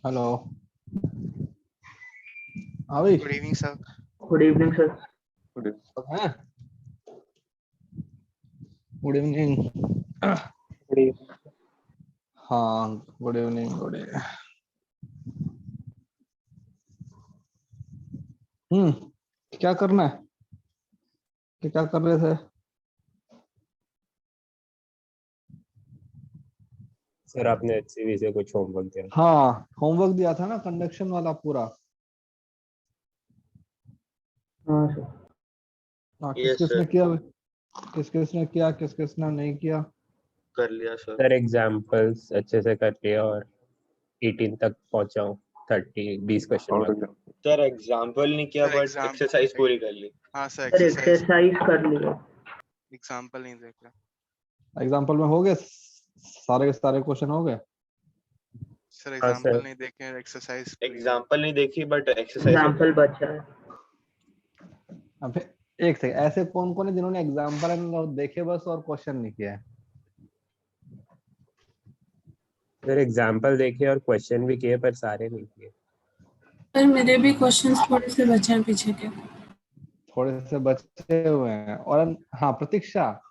Hello. हाँ भाई। Good evening sir. Good evening sir. सब हैं? Good evening. Good evening. हाँ, गुड इवनिंग गुड इवनिंग। क्या करना है? क्या कर रहे थे? सर आपने HCV से कुछ होमवर्क दिया? हाँ, होमवर्क दिया था ना, कंडक्शन वाला पूरा। हाँ सर। हाँ, यस किसने सर, किया? किसने किया, किसने नहीं किया? कर लिया सर। सर एग्जाम्पल्स अच्छे से कर लिया और 18 तक पहुंचा हूँ। 20 क्वेश्चन बाकी। सर एग्जाम्पल नहीं किया सर बट एग्जाम एक्सरसाइज पूरी कर ली। हाँ सर, सर एक्सरसाइज एक्सरसाइज कर लिया। एग्जाम्पल नहीं देख रहा। एग्जाम्पल में हो गए सारे के सारे क्वेश्चन हो गए। सर हाँ एग्जाम्पल सर। नहीं देखे, एक्सरसाइज एग्जाम्पल नहीं देखी बट एक्सरसाइज हो एग्जाम्पल गई। बचा है। अब एक सेकंड, ऐसे कौन कौन है जिन्होंने एग्जाम्पल देखे बस और क्वेश्चन नहीं किया है? सर एग्जाम्पल देखे और क्वेश्चन भी किए पर सारे नहीं किए। सर मेरे भी क्वेश्चंस थोड़े से बचे हैं पीछे के। थोड़े से बचे हुए हैं। और हाँ, प्रतीक्षा,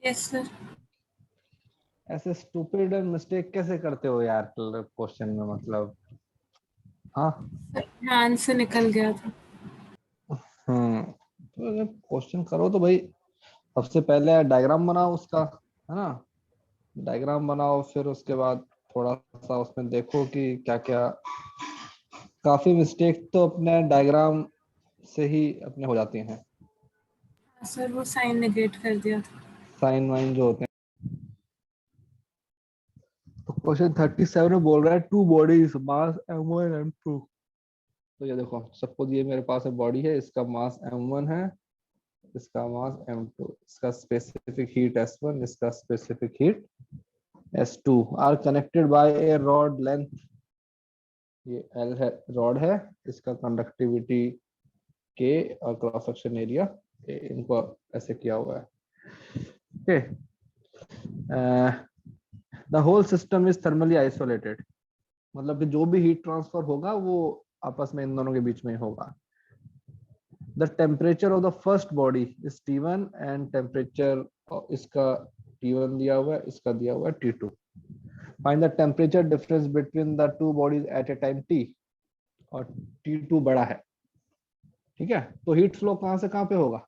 यस सर। ऐसे स्टूपिड मिस्टेक कैसे करते हो यार क्वेश्चन में, मतलब? हाँ। ध्यान से निकल गया था। तो जब क्वेश्चन करो तो भाई सबसे पहले डायग्राम बनाओ उसका, है ना? डायग्राम बनाओ, फिर उसके बाद थोड़ा सा उसमें देखो कि क्या क्या। काफी मिस्टेक तो अपने डायग्राम से ही अपने हो जाती हैं। सर वो साइन नेगेट कर दिया था। साइन वाइन जो होते हैं। तो क्वेश्चन 37 में बोल रहा है टू बॉडीज मास m1 m2। तो ये देखो, सपोज ये मेरे पास है बॉडी है, इसका मास m1 है, इसका मास m2, इसका स्पेसिफिक हीट s1, इसका specific heat s2 are connected by a rod length. ये L है, रॉड है, इसका कंडक्टिविटी K और क्रॉस सेक्शन एरिया A, इनको ऐसे किया हुआ है। Okay. The whole system is thermally isolated, मतलब कि जो भी हीट ट्रांसफर होगा वो आपस में इन दोनों के बीच में होगा। The temperature of the first body is T1 and temperature इसका T1 दिया हुआ है, इसका दिया हुआ है T2। Find the temperature difference between the two bodies at a time T, और T2 बड़ा है। ठीक है, तो हीट फ्लो कहां से कहां पे होगा?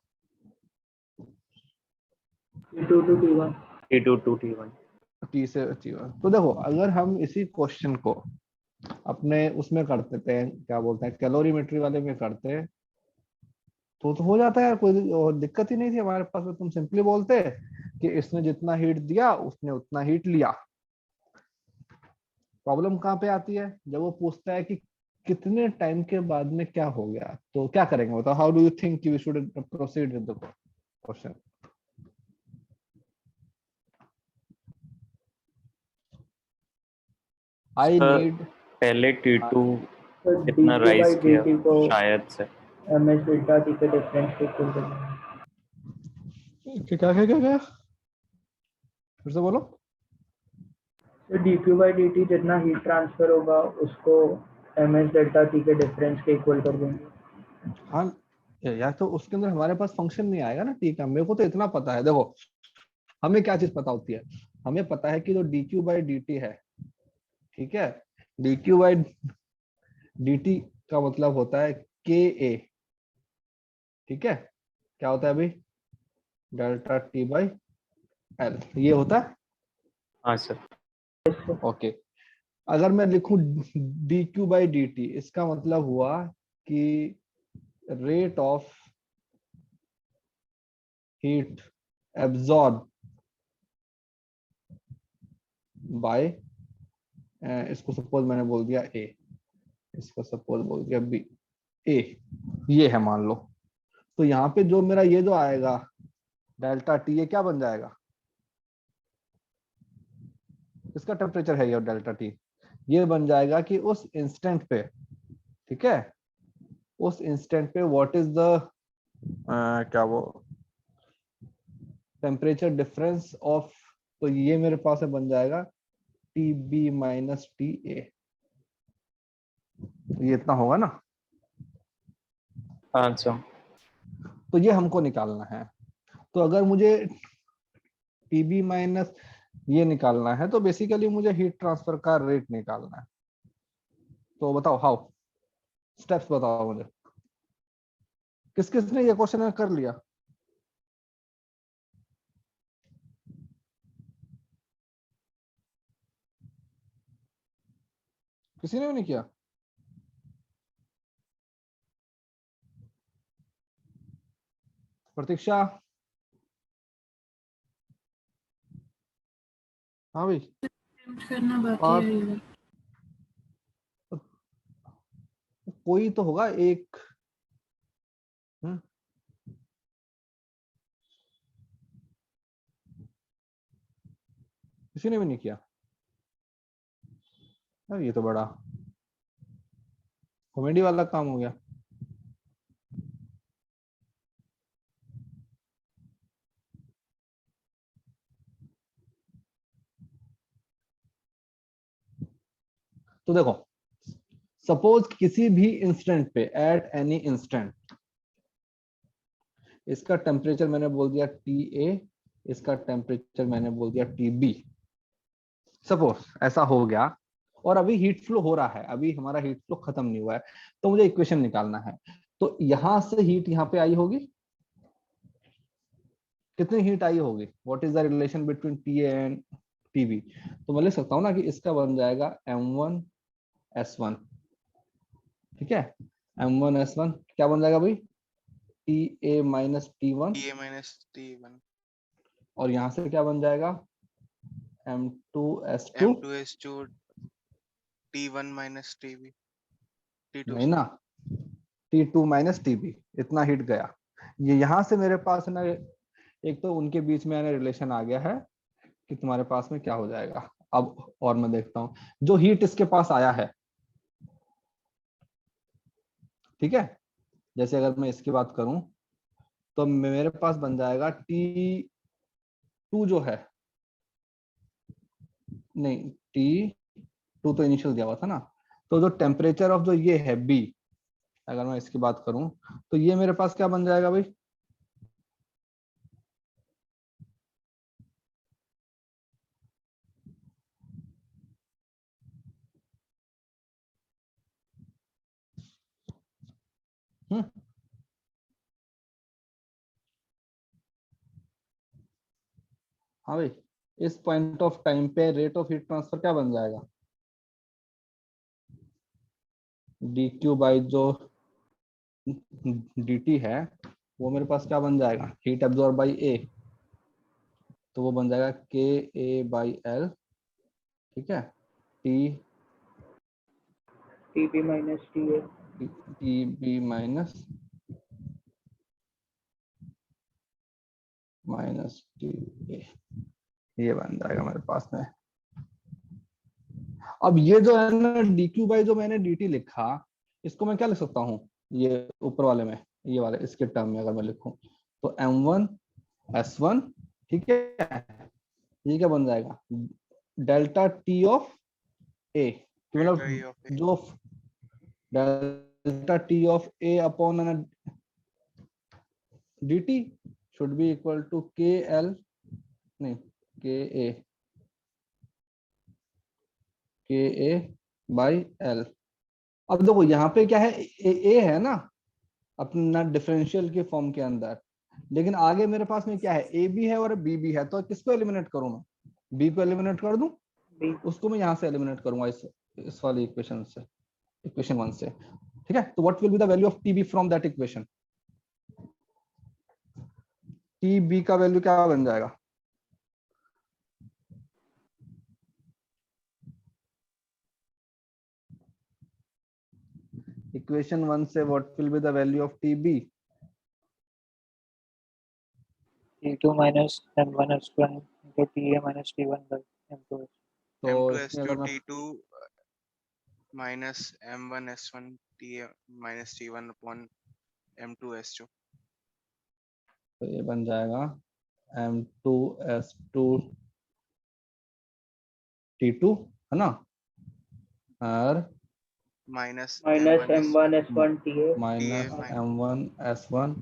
T2 to T1। T2 to T1। T से T1। तो देखो, अगर हम इसी क्वेश्चन को अपने उसमें करते थे, क्या बोलते हैं, कैलोरीमेट्री वाले में करते, तो हो जाता है यार, कोई और दिक्कत ही नहीं थी हमारे पास में। तुम सिंपली बोलते कि इसने जितना हीट दिया उसने उतना हीट लिया। प्रॉब्लम कहाँ पे आती है? जब वो पूछता है कि कितने टाइम के बाद में क्या हो गया, तो क्या करेंगे बताओ? How do you think we should proceed with the question? I sir need पहले T2 तो इतना dq by राइज किया dt को शायद से। ms डेल्टा t के डिफरेंस के इक्वल करना है। क्या क्या क्या क्या फिर से बोलो। तो dq by dt जितना हीट ट्रांसफर होगा उसको ms डेल्टा t के डिफरेंस के इक्वल कर देंगे। हाँ यार, तो उसके अंदर हमारे पास फंक्शन नहीं आएगा ना। ठीक है, मेरे को तो इतना पता है। देखो, हमें क्या चीज पता होती है? हमें पता है कि जो dq by dt है, ठीक है, dq by dt का मतलब होता है ka। ठीक है, क्या होता है अभी? डेल्टा t बाई l, ये होता है। हाँ सर। ओके। अगर मैं लिखूं dq by dt, इसका मतलब हुआ कि rate of heat absorb by, इसको सपोज मैंने बोल दिया a, इसको सपोज बोल दिया b, a ये है मान लो। तो यहाँ पे जो मेरा ये जो आएगा डेल्टा टी, ये क्या बन जाएगा? इसका टेम्परेचर है ये डेल्टा टी। ये बन जाएगा कि उस इंस्टेंट पे, ठीक है, उस इंस्टेंट पे व्हाट इज द क्या वो टेम्परेचर डिफरेंस ऑफ, तो ये मेरे पास है बन जाएगा T B minus T A. ये इतना होगा ना, हाँ सर। तो ये हमको निकालना है। तो अगर मुझे टीबी माइनस ये निकालना है तो बेसिकली मुझे हीट ट्रांसफर का रेट निकालना है। तो बताओ हाउ, स्टेप्स बताओ मुझे, किस किस ने ये क्वेश्चन कर लिया? किसी ने भी नहीं किया? प्रतीक्षा? हाँ भाई। अटेम्प्ट करना बाकी और है ये। कोई तो होगा एक। किसी ने भी नहीं किया यार, ये तो बड़ा कॉमेडी वाला काम हो गया। तो देखो, सपोज किसी भी इंस्टेंट पे, एट एनी इंस्टेंट, इसका टेम्परेचर मैंने बोल दिया TA, इसका टेम्परेचर मैंने बोल दिया TB। सपोज ऐसा हो गया और अभी हीट फ्लो हो रहा है, अभी हमारा हीट फ्लो खत्म नहीं हुआ है, तो मुझे इक्वेशन निकालना है। तो यहां से हीट यहाँ पे आई होगी, कितनी हीट आई होगी, what is the relation between TA and TB? तो मैं लिख सकता हूँ ना कि इसका बन जाएगा M1S1, ठीक है। M1S1 क्या बन जाएगा भाई, TA minus T1, TA minus T1, और यहाँ से क्या बन जाएगा M2S2। M2S2, T1 minus TB, T2 नहीं ना, T2 माइनस TB, इतना हीट गया। ये यहाँ से मेरे पास ना, एक तो उनके बीच में ना रिलेशन आ गया है कि तुम्हारे पास में क्या हो जाएगा। अब और मैं देखता हूँ जो हीट इसके पास आया है, ठीक है। जैसे अगर मैं इसकी बात करूं तो मेरे पास बन जाएगा T2 जो है, नहीं T2 तो इनिशियल दिया हुआ था ना, तो जो टेम्परेचर ऑफ जो ये है B, अगर मैं इसकी बात करूं तो ये मेरे पास क्या बन जाएगा भाई, हाँ भाई, इस पॉइंट ऑफ टाइम पे रेट ऑफ हीट ट्रांसफर क्या बन जाएगा, DQ बाई जो DT है, वो मेरे पास क्या बन जाएगा, हीट एब्जॉर्ब बाई A, तो वो बन जाएगा KA बाई L, ठीक है। TB minus TA। TB minus TA, ये बन जाएगा मेरे पास में। अब ये जो है ना DQ बाई जो मैंने DT लिखा, इसको मैं क्या लिख सकता हूँ, ये ऊपर वाले में, ये वाले इसके टर्म में अगर मैं लिखूं तो M1S1, ठीक है, ये क्या बन जाएगा, डेल्टा T ऑफ A, मतलब delta E of A, जो delta T of A upon DT should be equal to KL, नहीं KA बाई L। अब देखो यहाँ पे क्या है, A है ना अपना डिफरेंशियल के फॉर्म के अंदर, लेकिन आगे मेरे पास में क्या है, AB है और BB है, तो किसको एलिमिनेट करूं मैं, B को एलिमिनेट कर दूं, B। उसको मैं यहाँ से एलिमिनेट करूंगा इस वाली इक्वेशन से, इक्वेशन 1 से, ठीक है। तो what will be the value of TB from that equation, TB का वैल्यू क्या बन जाएगा, इक्वेशन 1 से what will be the value of TB, T2 minus M1S1 into TA minus T1 by M2S। तो इसमें M2S2 अगर मैं, T2 minus M1S1 TA minus T1 upon M2S2, तो ये बन जाएगा M2S2 T2 है ना, और minus minus M1 M1 S1 TA minus minus M1 S1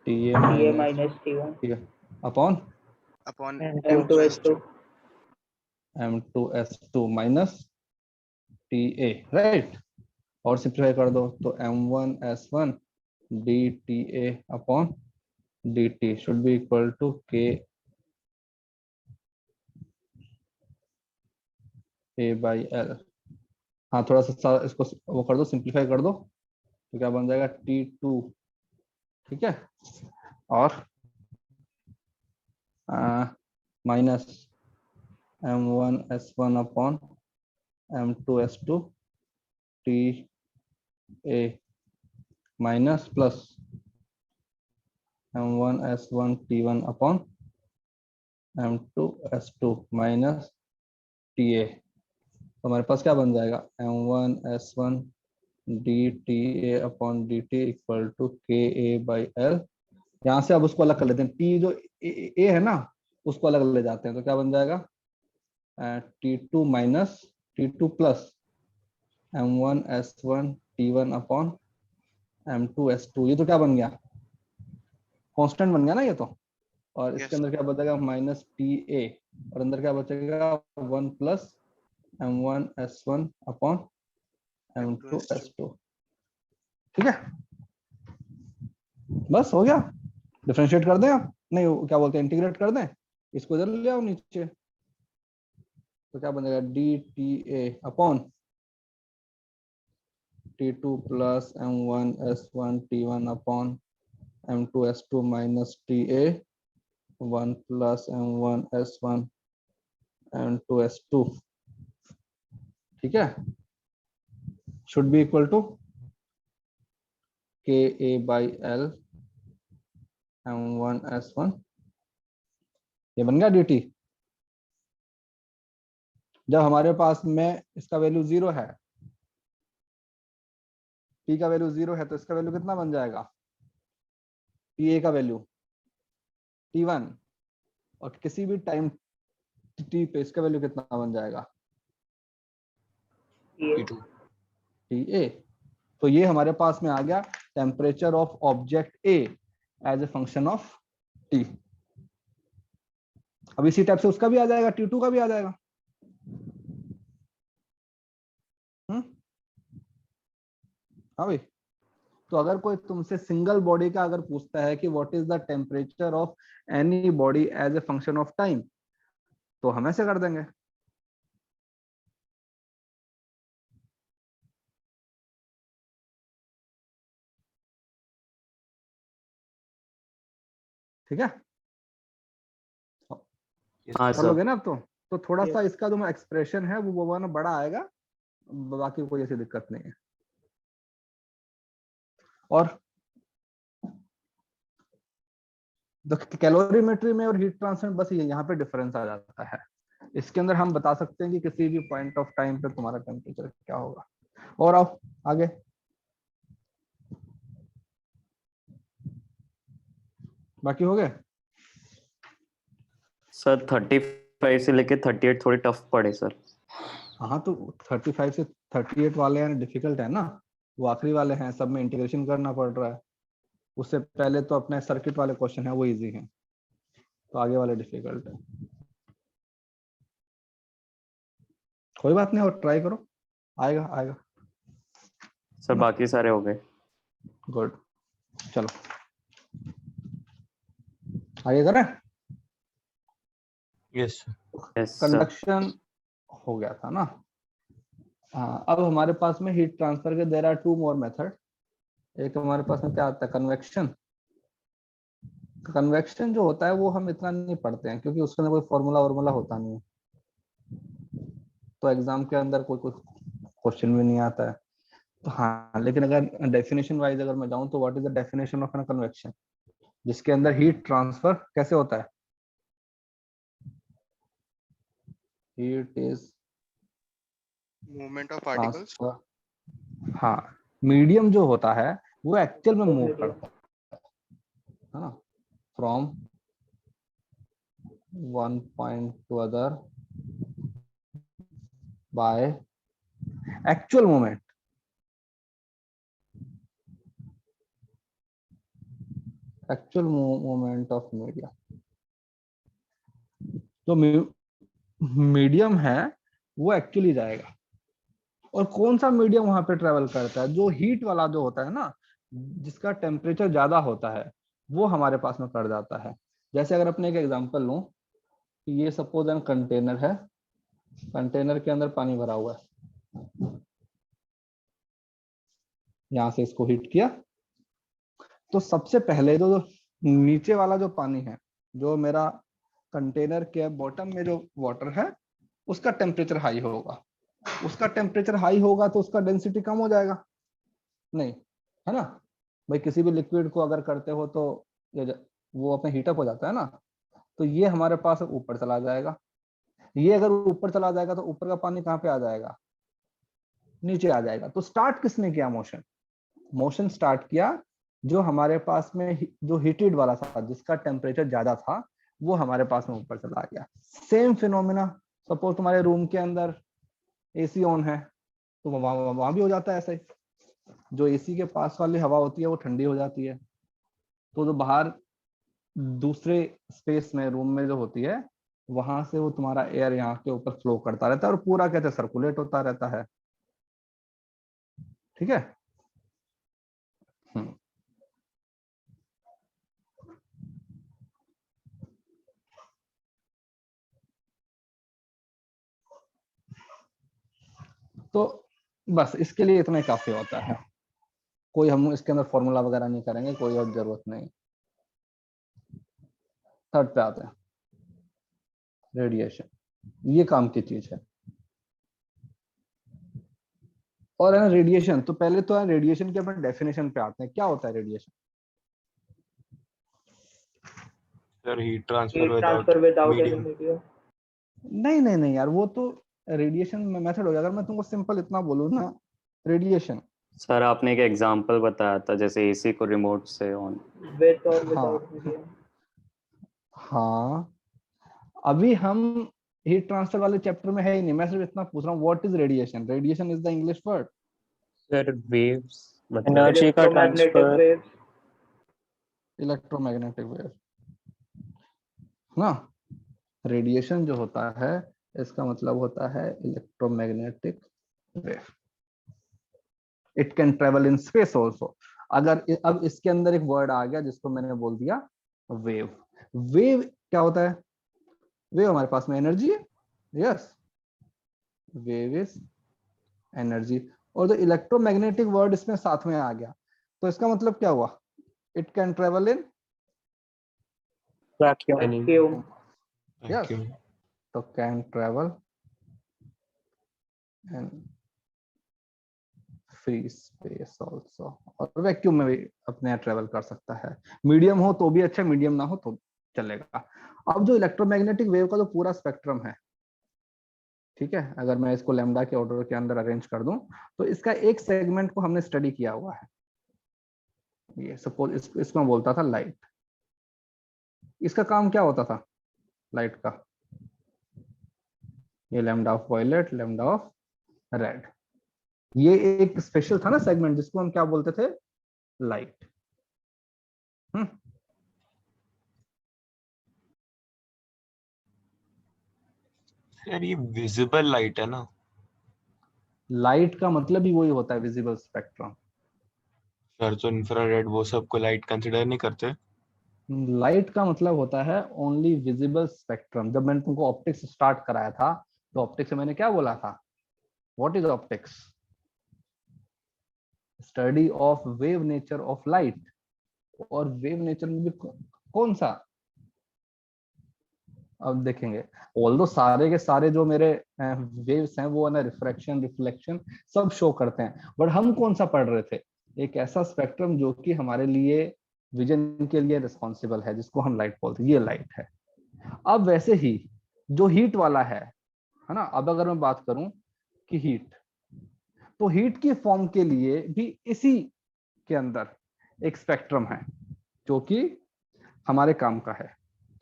TA TA minus minus T1 upon upon M2 S2 M2 S2 minus TA, right. और simplify कर दो तो M1 S1 DTA upon DT should be equal to K A by L। हाँ थोड़ा सा इसको वो कर दो, सिंप्लीफाई कर दो तो क्या बन जाएगा T2, ठीक है, और minus M1 S1 upon M2 S2 TA minus plus M1 S1 T1 अपॉन M2 S2 माइनस TA। तो हमारे पास क्या बन जाएगा M1 S1 DTA upon DT equal to KA by L। यहाँ से अब उसको अलग कर लेते हैं, T जो A है ना उसको अलग ले जाते हैं, तो क्या बन जाएगा T2 minus T2 plus M1 S1 T1 अपॉन M2 S2। ये तो क्या बन गया, कांस्टेंट बन गया ना ये तो। और इसके yes अंदर क्या बचेगा माइनस TA और अंदर क्या बचेगा 1 plus M1 S1 upon M2 S2, ठीक है। बस हो गया, डिफरेंशिएट कर दें आप, नहीं वो क्या बोलते हैं इंटीग्रेट कर दें, इसको इधर ले आओ नीचे, तो क्या बनेगा DTA upon T2 plus M1 S1 T1 अपॉन M2 S2 minus TA 1 plus M1 S1 M2 S2, ठीक है, should be equal to KA by L M1 S1। ये बन गया DT। जब हमारे पास में इसका वैल्यू 0 है, T का वैल्यू 0 है, तो इसका वैल्यू कितना बन जाएगा TA का वैल्यू T1, और किसी भी टाइम T पे इसका वैल्यू कितना बन जाएगा TA TA। तो ये हमारे पास में आ गया temperature of object A as a function of T। अब इसी टाइप से उसका भी आ जाएगा, T2 का भी आ जाएगा। हाँ भाई, तो अगर कोई तुमसे सिंगल बॉडी का अगर पूछता है कि what is the temperature of any body as a function of time, तो हम ऐसे कर देंगे, ठीक है, हाँ कर लोगे सर। ना अब तो थोड़ा सा इसका जो एक्सप्रेशन है वो ना बड़ा आएगा, बाकी कोई ऐसी दिक्कत नहीं है। और कैलोरीमेट्री में और हीट ट्रांसफर बस ये यहाँ पे डिफरेंस आ जाता है। इसके अंदर हम बता सकते हैं कि किसी भी पॉइंट ऑफ टाइम पे तुम्हारा टेम्परेचर क्या होगा। और आओ आगे, बाकी हो गए। सर 35 से लेके 38 थोड़े टफ पड़े सर। हाँ तो 35 से 38 वाले हैं डिफिकल्ट है ना, वो आखिरी वाले हैं, सब में इंटीग्रेशन करना पड़ रहा है। उससे पहले तो अपने सर्किट वाले क्वेश्चन है वो इजी हैं, तो आगे वाले डिफिकल्ट है। कोई बात नहीं, और ट्राई करो, आएगा आएगा। सर बाकी सारे हो गए। गुड, चलो आगे करें। Yes yes sir. कंडक्शन हो गया था ना। हाँ, अब हमारे पास में हीट ट्रांसफर के there are two more method. एक हमारे पास में क्या आता है कन्वेक्शन। कन्वेक्शन जो होता है वो हम इतना नहीं पढ़ते हैं क्योंकि उसके अंदर कोई फॉर्मूला वॉर्मूला होता नहीं है, तो एग्जाम के अंदर कोई कोई क्वेश्चन भी नहीं आता है। तो हाँ, लेकिन अगर डेफिनेशन वाइज अगर मैं जाऊं तो what is the definition of an convection, जिसके अंदर हीट ट्रांसफर कैसे होता है, heat is movement of particles transfer. हाँ, मीडियम जो होता है वो एक्चुअल में मूव करता है ना, from one point two other by actual movement. Actual movement of media. तो मीडियम है वो एक्चुअली जाएगा। और कौन सा मीडियम वहां पे ट्रेवल करता है? जो हीट वाला जो होता है ना, जिसका टेम्परेचर ज्यादा होता है, वो हमारे पास में कर जाता है। जैसे अगर अपने एक एग्जांपल लूं कि ये सपोज एन कंटेनर है, कंटेनर के अंदर पानी भरा हुआ है, यहां से इसको हीट किया, तो सबसे पहले जो नीचे वाला जो पानी है, जो मेरा कंटेनर के बॉटम में जो वाटर है, उसका टेम्परेचर हाई होगा। उसका टेम्परेचर हाई होगा तो उसका डेंसिटी कम हो जाएगा, नहीं है ना भाई? किसी भी लिक्विड को अगर करते हो तो वो अपने हीटअप हो जाता है ना, तो ये हमारे पास ऊपर चला जाएगा। ये अगर ऊपर चला जाएगा तो ऊपर का पानी कहाँ पे आ जाएगा? नीचे आ जाएगा। तो स्टार्ट किसने किया मोशन? मोशन स्टार्ट किया जो हमारे पास में जो हीटेड वाला था, जिसका टेम्परेचर ज्यादा था, वो हमारे पास में ऊपर चला गया। सेम फिनोमिना, सपोज तुम्हारे रूम के अंदर एसी ऑन है, तो वहां भी हो जाता है ऐसा ही। जो एसी के पास वाली हवा होती है वो ठंडी हो जाती है, तो जो बाहर दूसरे स्पेस में रूम में जो होती है, वहां से वो तुम्हारा एयर यहाँ के ऊपर फ्लो करता रहता है और पूरा कहते सर्कुलेट होता रहता है। ठीक है। तो बस इसके लिए इतना ही काफी होता है। कोई हम इसके अंदर फॉर्मूला वगैरह नहीं करेंगे, कोई और जरूरत नहीं। थर्ड पे आते हैं, रेडिएशन। ये काम की चीज है। और है ना रेडिएशन, तो पहले तो है रेडिएशन के अपने डेफिनेशन पे आते हैं। क्या होता है radiation? Sir heat heat transfer transfer without without any medium. Medium. नहीं नहीं नहीं यार, वो तो रेडिएशन में मेथड हो गया। अगर मैं तुमको सिंपल इतना बोलूँ ना, रेडिएशन। सर आपने एक एग्जांपल बताया था जैसे एसी को रिमोट से ऑन। विद और हाँ विदाउट मीडियम। हाँ, अभी हम हीट ट्रांसफर वाले चैप्टर में है ही नहीं। मैं सिर्फ इतना पूछ रहा हूँ, what is radiation? Radiation is the English word. Sir waves मतलब एनर्जी का electromagnetic transfer. Waves. Electromagnetic wave ना। रेडिएशन जो होता है, इसका मतलब होता है electromagnetic wave. It can travel in space also. अगर अब इसके अंदर एक वर्ड आ गया जिसको मैंने बोल दिया वेव। वेव क्या होता है? वेव हमारे पास में एनर्जी है। Yes, wave is energy. और जो इलेक्ट्रोमैग्नेटिक वर्ड इसमें साथ में आ गया, तो इसका मतलब क्या हुआ? It can travel in vacuum. Yes, तो can travel and free space also. और वैक्यूम में भी अपने ट्रेवल कर सकता है। मीडियम हो तो भी अच्छा, मीडियम ना हो तो चलेगा। अब जो इलेक्ट्रोमैग्नेटिक वेव का जो पूरा स्पेक्ट्रम है, ठीक है, अगर मैं इसको लैम्डा के ऑर्डर के अंदर अरेंज कर दूं, तो इसका एक सेगमेंट को हमने स्टडी किया हुआ है। ये सपोज इसको मैं बोलता था लाइट। इसका काम क्या होता था लाइट का? ये lambda of violet, lambda of red, ये एक स्पेशल था ना सेगमेंट, जिसको हम क्या बोलते थे? लाइट। यार ये विजिबल लाइट है ना? लाइट का मतलब ही वही होता है, विजिबल स्पेक्ट्रम। सर तो इंफ्रारेड वो सब को लाइट कंसिडर नहीं करते? लाइट का मतलब होता है ओनली विजिबल स्पेक्ट्रम। जब मैंने तुमको ऑप्टिक्स स्टार्ट कराया था, तो ऑप्टिक्स में मैंने क्या बोला था? What is optics? Study of wave nature of light. और वेव नेचर में भी कौन सा? अब देखेंगे। ऑल्दो सारे के सारे जो मेरे वेव्स हैं वो ना रिफ्रैक्शन, रिफ्लेक्शन सब शो करते हैं, बट हम कौन सा पढ़ रहे थे? एक ऐसा स्पेक्ट्रम जो कि हमारे लिए विजन के लिए रिस्पॉन्सिबल है, जिसको हम लाइट बोलते हैं। ये लाइट है। अब वैसे ही जो हीट वाला है ना, अब अगर मैं बात करूं कि हीट, तो हीट की फॉर्म के लिए भी इसी के अंदर एक स्पेक्ट्रम है जो कि हमारे काम का है।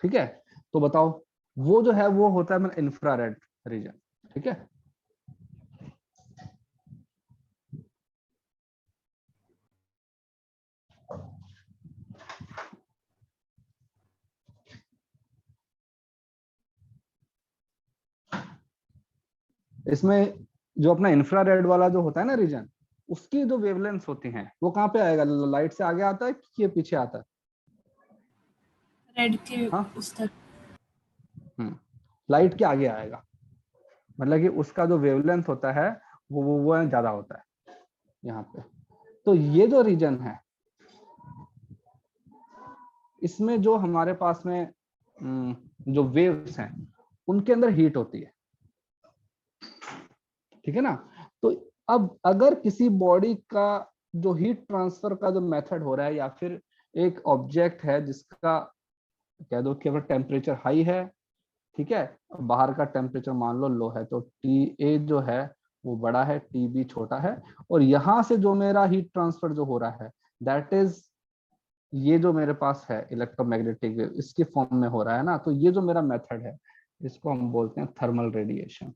ठीक है, तो बताओ, वो जो है वो होता है इंफ्रारेड रीजन। ठीक है, इसमें जो अपना इंफ्रारेड वाला जो होता है ना रीजन, उसकी जो वेवलेंथ होती हैं वो कहाँ पे आएगा? लाइट से आगे आता है कि ये पीछे आता है? रेड के हाँ? उस तरफ। लाइट के आगे आएगा, मतलब कि उसका जो वेवलेंथ होता है वो ज्यादा होता है यहाँ पे। तो ये जो रीजन है, इसमें जो हमारे पास में जो वेव्स हैं उनके अंदर हीट होती है, ठीक है ना? तो अब अगर किसी बॉडी का जो हीट ट्रांसफर का जो मेथड हो रहा है, या फिर एक ऑब्जेक्ट है जिसका कह दो कि अगर टेम्परेचर हाई है, ठीक है, बाहर का टेम्परेचर मान लो लो है, तो TA जो है वो बड़ा है, TB छोटा है, और यहां से जो मेरा हीट ट्रांसफर जो हो रहा है दैट इज ये जो मेरे पास है इलेक्ट्रोमैग्नेटिक वेव, इसके फॉर्म में हो रहा है ना। तो ये जो मेरा मेथड है इसको हम बोलते हैं थर्मल रेडिएशन।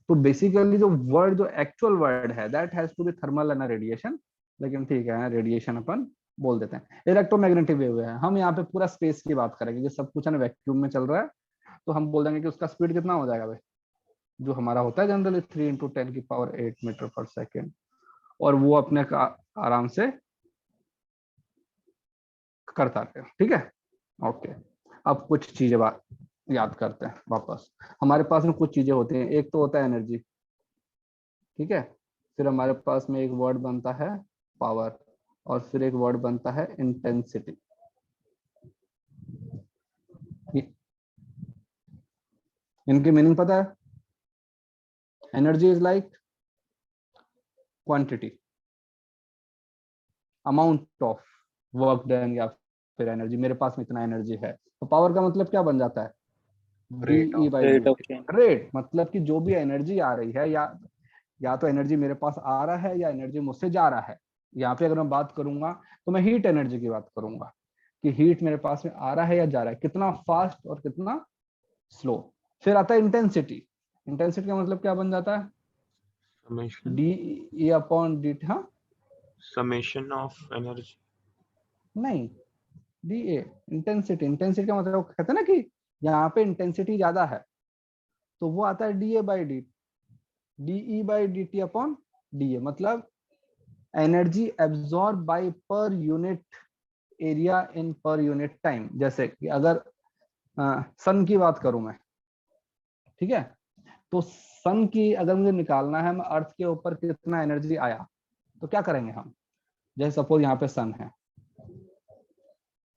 तो बेसिकली जो वर्ड, जो एक्चुअल वर्ड है that has to be thermal and radiation, लेकिन ठीक है रेडिएशन अपन बोल देते हैं। इलेक्ट्रोमैग्नेटिक वेव है, हम यहाँ पे पूरा स्पेस की बात करेंगे, जो सब कुछ है ना वैक्यूम में चल रहा है, तो हम बोल देंगे कि उसका स्पीड कितना हो जाएगा भाई, जो हमारा होता है जनरली 3 × 10⁸ मीटर/सेकेंड, और वो अपने का आराम से करता है, ठीक है। ओके, अब कुछ चीजें बात याद करते हैं वापस। हमारे पास में कुछ चीजें होती हैं, एक तो होता है एनर्जी, ठीक है, फिर हमारे पास में एक वर्ड बनता है पावर, और फिर एक वर्ड बनता है इंटेंसिटी। इनकी मीनिंग पता है? Energy is like quantity, amount of work done, या फिर एनर्जी, मेरे पास में इतना एनर्जी है। तो पावर का मतलब क्या बन जाता है? Rate of change. रेट, मतलब कि जो भी एनर्जी आ रही है, या तो एनर्जी मेरे पास आ रहा है या एनर्जी मुझसे जा रहा है। यहाँ पे अगर मैं बात करूंगा तो मैं हीट एनर्जी की बात करूंगा कि हीट मेरे पास में आ रहा है या जा रहा है, कितना फास्ट और कितना स्लो। फिर आता है इंटेंसिटी। इंटेंसिटी का मतलब क्या बन जाता है? Summation. DE/dt। हाँ, Summation of energy. नहीं, DA इंटेंसिटी। इंटेंसिटी का मतलब कहते हैं ना कि यहाँ पे इंटेंसिटी ज्यादा है, तो वो आता है DA/dt, DE/dt/DA, मतलब energy absorb by per unit area in per unit time. जैसे कि अगर सन की बात करूं मैं, ठीक है, तो सन की अगर मुझे निकालना है मैं अर्थ के ऊपर कितना एनर्जी आया, तो क्या करेंगे हम? जैसे सपोज यहाँ पे सन है,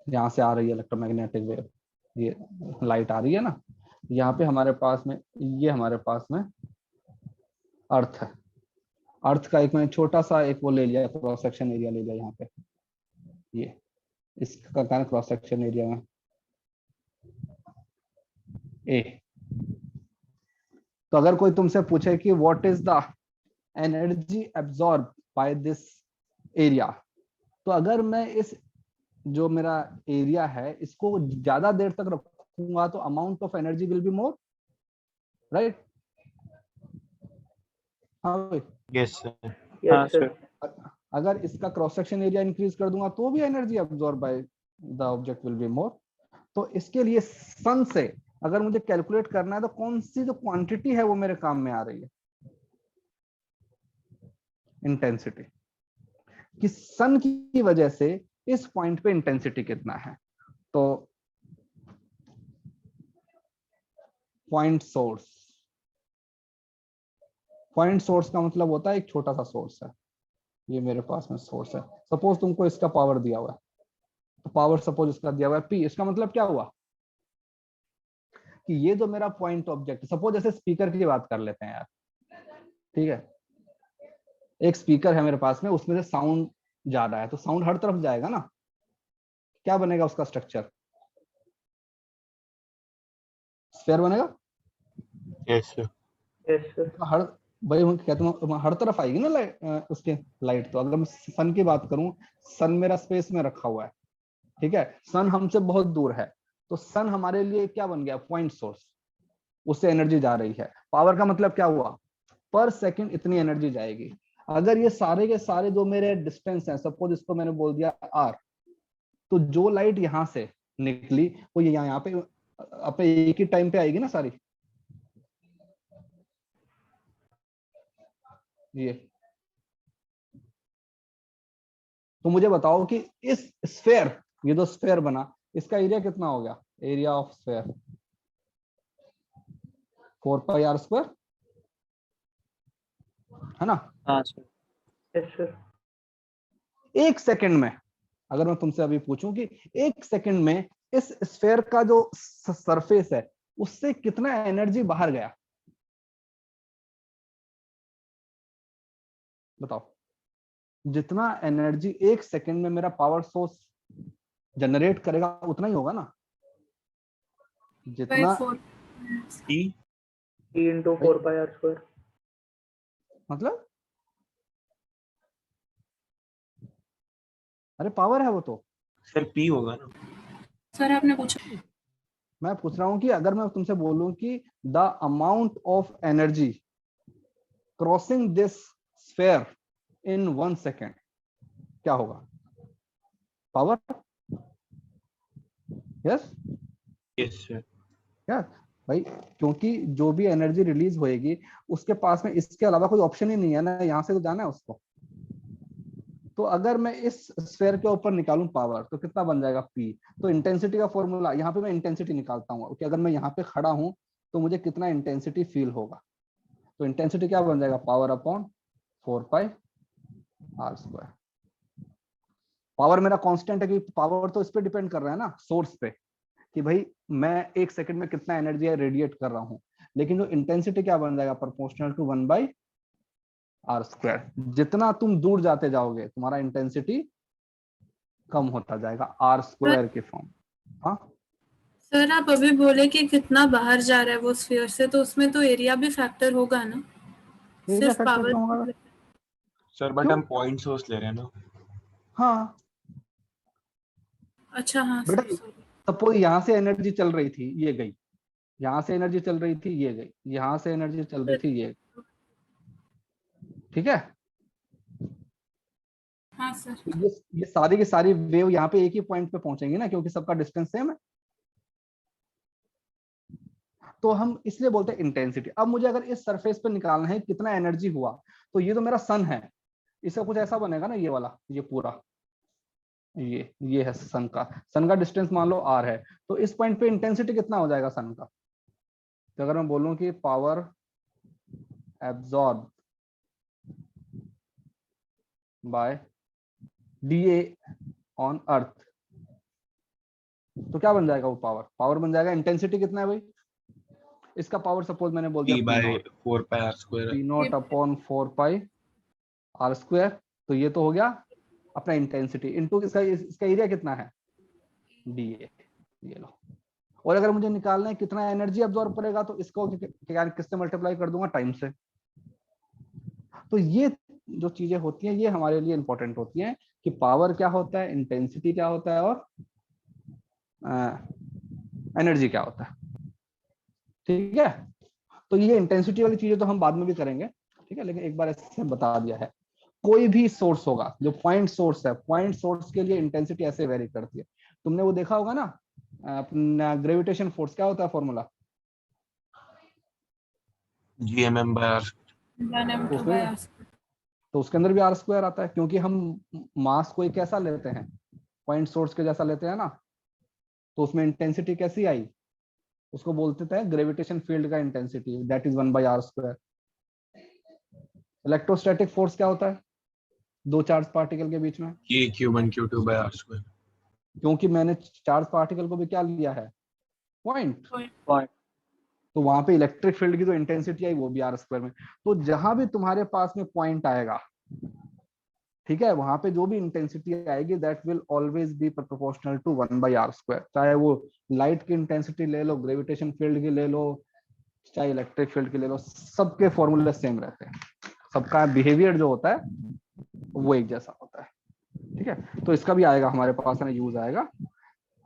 यहाँ से आ रही है इलेक्ट्रोमैग्नेटिक वेव, ये लाइट आ रही है ना, यहाँ पे हमारे पास में, ये हमारे पास में अर्थ है। अर्थ का एक मैंने छोटा सा एक वो ले लिया, क्रॉस सेक्शन एरिया ले लिया यहाँ पे, ये इसका कारण क्रॉस सेक्शन एरिया में A। तो अगर कोई तुमसे पूछे कि what is the energy absorb by this area, तो अगर मैं इस जो मेरा एरिया है इसको ज्यादा देर तक रखूंगा तो amount of energy will be more, right? हाँ भाई, Yes, sir. हाँ Yes, sir. sir. अगर इसका क्रॉस सेक्शन एरिया इंक्रीज कर दूंगा तो भी energy absorb by the object will be more. तो इसके लिए सन से अगर मुझे कैलकुलेट करना है तो कौन सी जो क्वांटिटी है वो मेरे काम में आ रही है? इंटेंसिटी। कि सन की वजह से इस पॉइंट पे इंटेंसिटी कितना है। तो पॉइंट सोर्स, पॉइंट सोर्स का मतलब होता है एक छोटा सा सोर्स है, ये मेरे पास में सोर्स है। सपोज तुमको इसका पावर दिया हुआ है, तो पावर सपोज इसका दिया हुआ है P, इसका मतलब क्या हुआ कि ये जो मेरा पॉइंट ऑब्जेक्ट, सपोज जैसे स्पीकर की बात कर लेते हैं यार, ठीक है, एक स्पीकर है मेरे पास में, उसमें से साउंड जा रहा है, तो साउंड हर तरफ जाएगा ना, क्या बनेगा उसका स्ट्रक्चर? स्फीयर बनेगा। Yes, sir. Yes, sir. हर भाई हम कहते हैं हर तरफ आएगी ना लाइट, उसके लाइट। तो अगर मैं सन की बात करूं, सन मेरा स्पेस में रखा हुआ है, ठीक है, सन हमसे बहुत दूर है, तो सन हमारे लिए क्या बन गया? पॉइंट सोर्स, उससे एनर्जी जा रही है। पावर का मतलब क्या हुआ? पर सेकंड इतनी एनर्जी जाएगी। अगर ये सारे के सारे जो मेरे डिस्टेंस हैं, सपोज इसको मैंने बोल दिया R, तो जो लाइट यहाँ से निकली वो यहाँ पे अपने एक ही टाइम पे आएगी ना सारी, ये। तो मुझे बताओ कि इस स्फेयर, ये जो स्फेयर बना, इसका एरिया कितना हो गया? एरिया ऑफ स्फेयर 4πr², है ना? हाँ सर। Yes sir. एक सेकंड में, अगर मैं तुमसे अभी पूछूं कि एक सेकंड में इस स्फेयर का जो सरफेस है उससे कितना एनर्जी बाहर गया, बताओ। जितना एनर्जी एक सेकंड में मेरा पावर सोर्स जनरेट करेगा उतना ही होगा ना, by जितना 4 E E into 4πr²। मतलब, अरे पावर है वो तो। सर P होगा ना? सर आपने पूछा मैं पूछ रहा हूं कि अगर मैं तुमसे बोलूं कि the amount of energy crossing this sphere in 1 second, क्या होगा? Power? Yes yes sir. Yes भाई, क्योंकि जो भी एनर्जी रिलीज होएगी उसके पास में इसके अलावा कोई ऑप्शन ही नहीं है ना, यहाँ से तो जाना है उसको। तो अगर मैं इस स्फेयर के ऊपर निकालूं पावर तो कितना बन जाएगा? P। तो इंटेंसिटी का फॉर्मूला, यहाँ पे मैं इंटेंसिटी निकालता हूँ कि अगर मैं यहाँ पे खड़ा हूं तो मुझे कितना इंटेंसिटी फील होगा। तो इंटेंसिटी क्या बन जाएगा? Power upon 4πr²। पावर मेरा कांस्टेंट है कि पावर तो इस पे डिपेंड कर रहा है ना, सोर्स पे, कि भाई मैं एक सेकंड में कितना एनर्जी रेडिएट कर रहा हूँ। लेकिन जो इंटेंसिटी क्या बन जाएगा? Proportional to 1/r²। जितना तुम दूर जाते जाओगे तुम्हारा इंटेंसिटी कम होता जाएगा r² के फॉर्म। हाँ सर, आप अभी बोले कि कितना बाहर जा रहा है वो स्फीयर से, तो उसमें तो एरिया भी फैक्टर होगा ना, एरिया सिर्फ फैक्टर पावर। क्यों होगा? सर बट क्यों? हम पॉइंट सोर्स ले रहे हैं ना। हाँ अच्छा हाँ बेटा, सर, sorry। सपोज यहाँ से एनर्जी चल रही थी, ये गई। यहाँ से एनर्जी चल रही थी, ये गई। यहाँ से एनर्जी चल रही थी, ये गई। ठीक है? हाँ सर। तो ये सारी की सारी वेव यहाँ पे एक ही पॉइंट पे पहुंचेंगी ना, क्योंकि सबका डिस्टेंस सेम है। तो हम इसलिए बोलते हैं इंटेंसिटी। अब मुझे अगर इस सरफेस पे निकालना है कितना एनर्जी हुआ, तो ये तो मेरा सन है, इसका कुछ ऐसा बनेगा ना, ये वाला, ये पूरा, ये है सन का। सन का डिस्टेंस मान लो r है, तो इस पॉइंट पे इंटेंसिटी कितना हो जाएगा सन का? तो अगर मैं बोलूं कि power absorb by dA on earth, तो क्या बन जाएगा वो? पावर बन जाएगा। इंटेंसिटी कितना है भाई? इसका पावर सपोज मैंने बोल दिया P by 4πr²। P0 upon 4πr²। तो ये तो हो गया अपना इंटेंसिटी इनटू इसका एरिया कितना है? dA। ये लो। और अगर मुझे निकालना है कितना एनर्जी अब्सॉर्ब करेगा, तो इसको किससे मल्टीप्लाई कर दूंगा? टाइम से। तो ये जो चीजें होती हैं ये हमारे लिए इंपॉर्टेंट होती हैं कि पावर क्या होता है, इंटेंसिटी क्या होता है, और एनर्जी क्या होता है। ठीक है? तो ये इंटेंसिटी वाली चीजें तो हम बाद में भी करेंगे, ठीक है, लेकिन एक बार ऐसे बता दिया है। कोई भी सोर्स होगा जो पॉइंट सोर्स है, पॉइंट सोर्स के लिए इंटेंसिटी ऐसे वेरी करती है। तुमने वो देखा होगा ना, अपना ग्रेविटेशन फोर्स क्या होता है formula? GMM by r। 1m2 by r²। तो उसके अंदर भी r² आता है, क्योंकि हम मास को एक कैसा लेते हैं? पॉइंट सोर्स के जैसा लेते हैं ना। तो उसमें इंटेंसिटी कैसी आई? उसको बोलते थे ग्रेविटेशन फील्ड का intensity, that is 1/r²। Electrostatic force क्या होता है दो चार्ज पार्टिकल के बीच में? Q1 Q2 by r²। क्योंकि मैंने चार्ज पार्टिकल को भी क्या लिया है? पॉइंट। पॉइंट। तो वहां पे इलेक्ट्रिक फील्ड की जो इंटेंसिटी आई वो भी r² में। तो जहां भी तुम्हारे पास में पॉइंट आएगा, ठीक है, वहां पे जो भी इंटेंसिटी आएगी that will always be proportional to 1/r²। चाहे वो लाइट की इंटेंसिटी ले लो, ग्रेविटेशन फील्ड की ले लो, चाहे इलेक्ट्रिक फील्ड की ले लो, सबके फॉर्मूले सेम रहते हैं। सबका बिहेवियर जो होता है वो एक जैसा होता है। ठीक है? तो इसका भी आएगा हमारे पास में, यूज आएगा।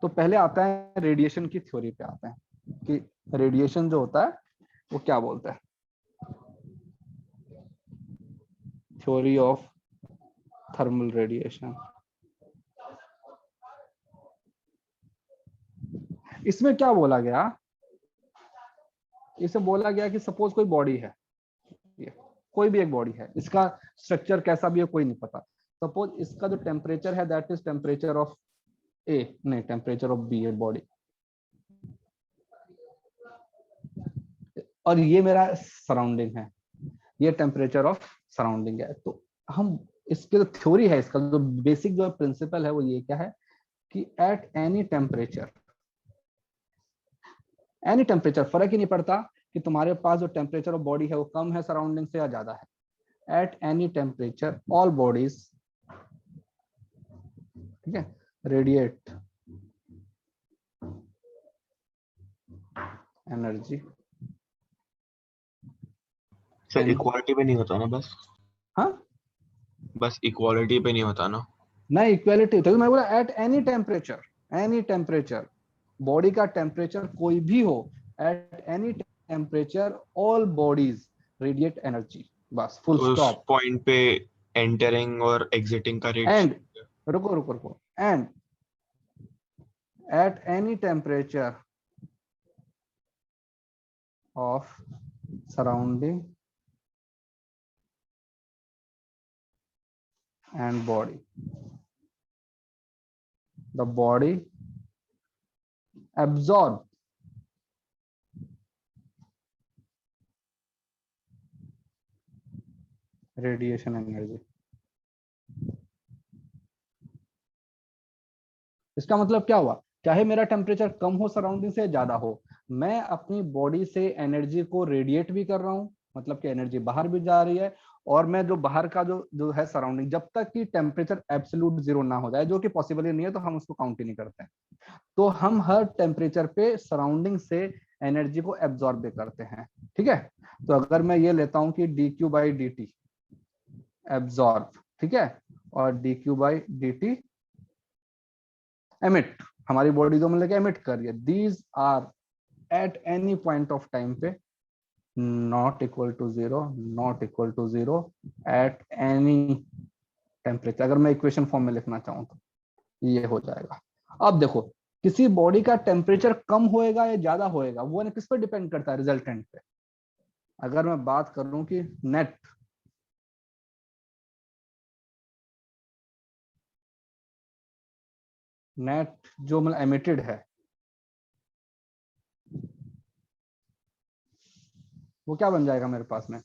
तो पहले आता है रेडिएशन की थ्योरी पे आते हैं कि रेडिएशन जो होता है वो क्या बोलता है। Theory of thermal radiation. इसमें क्या बोला गया, इसमें बोला गया कि सपोज कोई बॉडी है, ये कोई भी एक बॉडी है, इसका स्ट्रक्चर कैसा भी है कोई नहीं पता, सपोज इसका जो टेम्परेचर है that is temperature of A, नहीं temperature of B, a body, और ये मेरा सराउंडिंग है, ये टेम्परेचर ऑफ सराउंडिंग है। तो हम इसके जो थ्योरी है, इसका जो बेसिक जो प्रिंसिपल है वो ये क्या है कि एट एनी टेम्परेचर फर्क ही नहीं पड़ता कि तुम्हारे पास जो टेम्परेचर ऑफ बॉडी है वो कम है सराउंडिंग से या ज्यादा है, at any temperature all bodies, ठीक है, रेडिएट एनर्जी। सर इक्वालिटी पे नहीं होता ना बस? हाँ बस इक्वालिटी पे नहीं होता ना? नहीं, इक्वालिटी तो मैं बोला एट एनी टेम्परेचर, बॉडी का टेम्परेचर कोई भी हो, at any temperature all bodies radiate energy, बस फुल उस स्टॉप। पॉइंट पे एंटरिंग और एग्जिटिंग का रेट? एंड रुको and at any temperature of surrounding and body, the body absorb radiation energy। इसका मतलब क्या हुआ, चाहे मेरा टेम्परेचर कम हो सराउंडिंग से ज्यादा हो, मैं अपनी बॉडी से एनर्जी को रेडिएट भी कर रहा हूं, मतलब कि एनर्जी बाहर भी जा रही है, और मैं जो बाहर का जो है सराउंडिंग, जब तक कि टेम्परेचर एब्सोल्यूट जीरो ना हो जाए, जो कि पॉसिबल ही नहीं है तो हम उसको काउंट ही नहीं करते हैं, तो हम हर टेम्परेचर पे सराउंडिंग से एनर्जी को एब्जॉर्ब भी करते हैं, ठीक है। तो अगर मैं ये लेता हूं कि dq/dt एब्जॉर्ब, ठीक है, और dq/dt एमिट, हमारी बॉडी जो मतलब एमिट कर रही है, these are at any point of time पे not equal to zero at any temperature. अगर मैं इक्वेशन फॉर्म में लिखना चाहूँ तो ये हो जाएगा। अब देखो, किसी बॉडी का टेम्परेचर कम होएगा या ज्यादा होएगा, वो ना किस पे डिपेंड करता है, रिजल्टेंट पे। अगर मैं बात करूं कि नेट जो मतलब एमिटेड है वो क्या बन जाएगा मेरे पास में,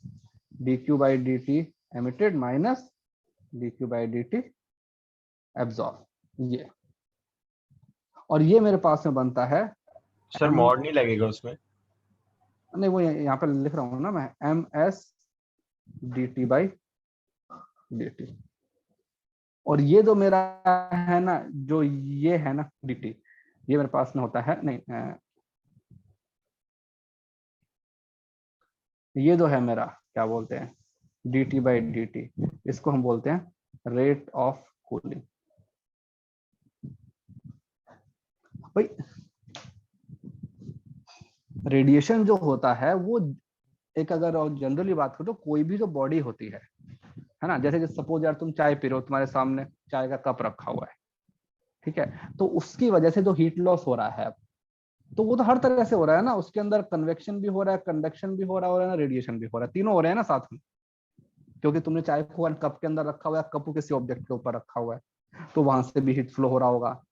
dq/dt emitted minus dq/dt absorb, ये, और ये मेरे पास में बनता है। सर मॉड नहीं लगेगा उसमें? नहीं, वो यहाँ पे लिख रहा हूँ ना मैं, ms dt/dt, और ये जो मेरा है ना, जो ये है ना dt, ये मेरे पास में होता है, नहीं ये जो है मेरा क्या बोलते हैं dt/dt, इसको हम बोलते हैं रेट ऑफ कूलिंग। भाई रेडिएशन जो होता है वो एक, अगर जनरली बात करो तो कोई भी जो बॉडी होती है ना, जैसे कि सपोज यार तुम चाय पी रहे हो, तुम्हारे सामने चाय का कप रखा हुआ है, ठीक है, तो उसकी वजह से जो हीट लॉस हो रहा है, तो वो तो हर तरह से हो रहा है ना, उसके अंदर कन्वेक्शन भी हो रहा है, कंडक्शन भी हो रहा है, और रेडिएशन भी हो रहा है, तीनों हो रहे हैं ना साथ में, क्योंकि तुमने चाय को कप के अंदर रखा हुआ है, कप को किसी ऑब्जेक्ट के ऊपर रखा हुआ है, तो वहां से भी हीट फ्लो हो रहा होगा।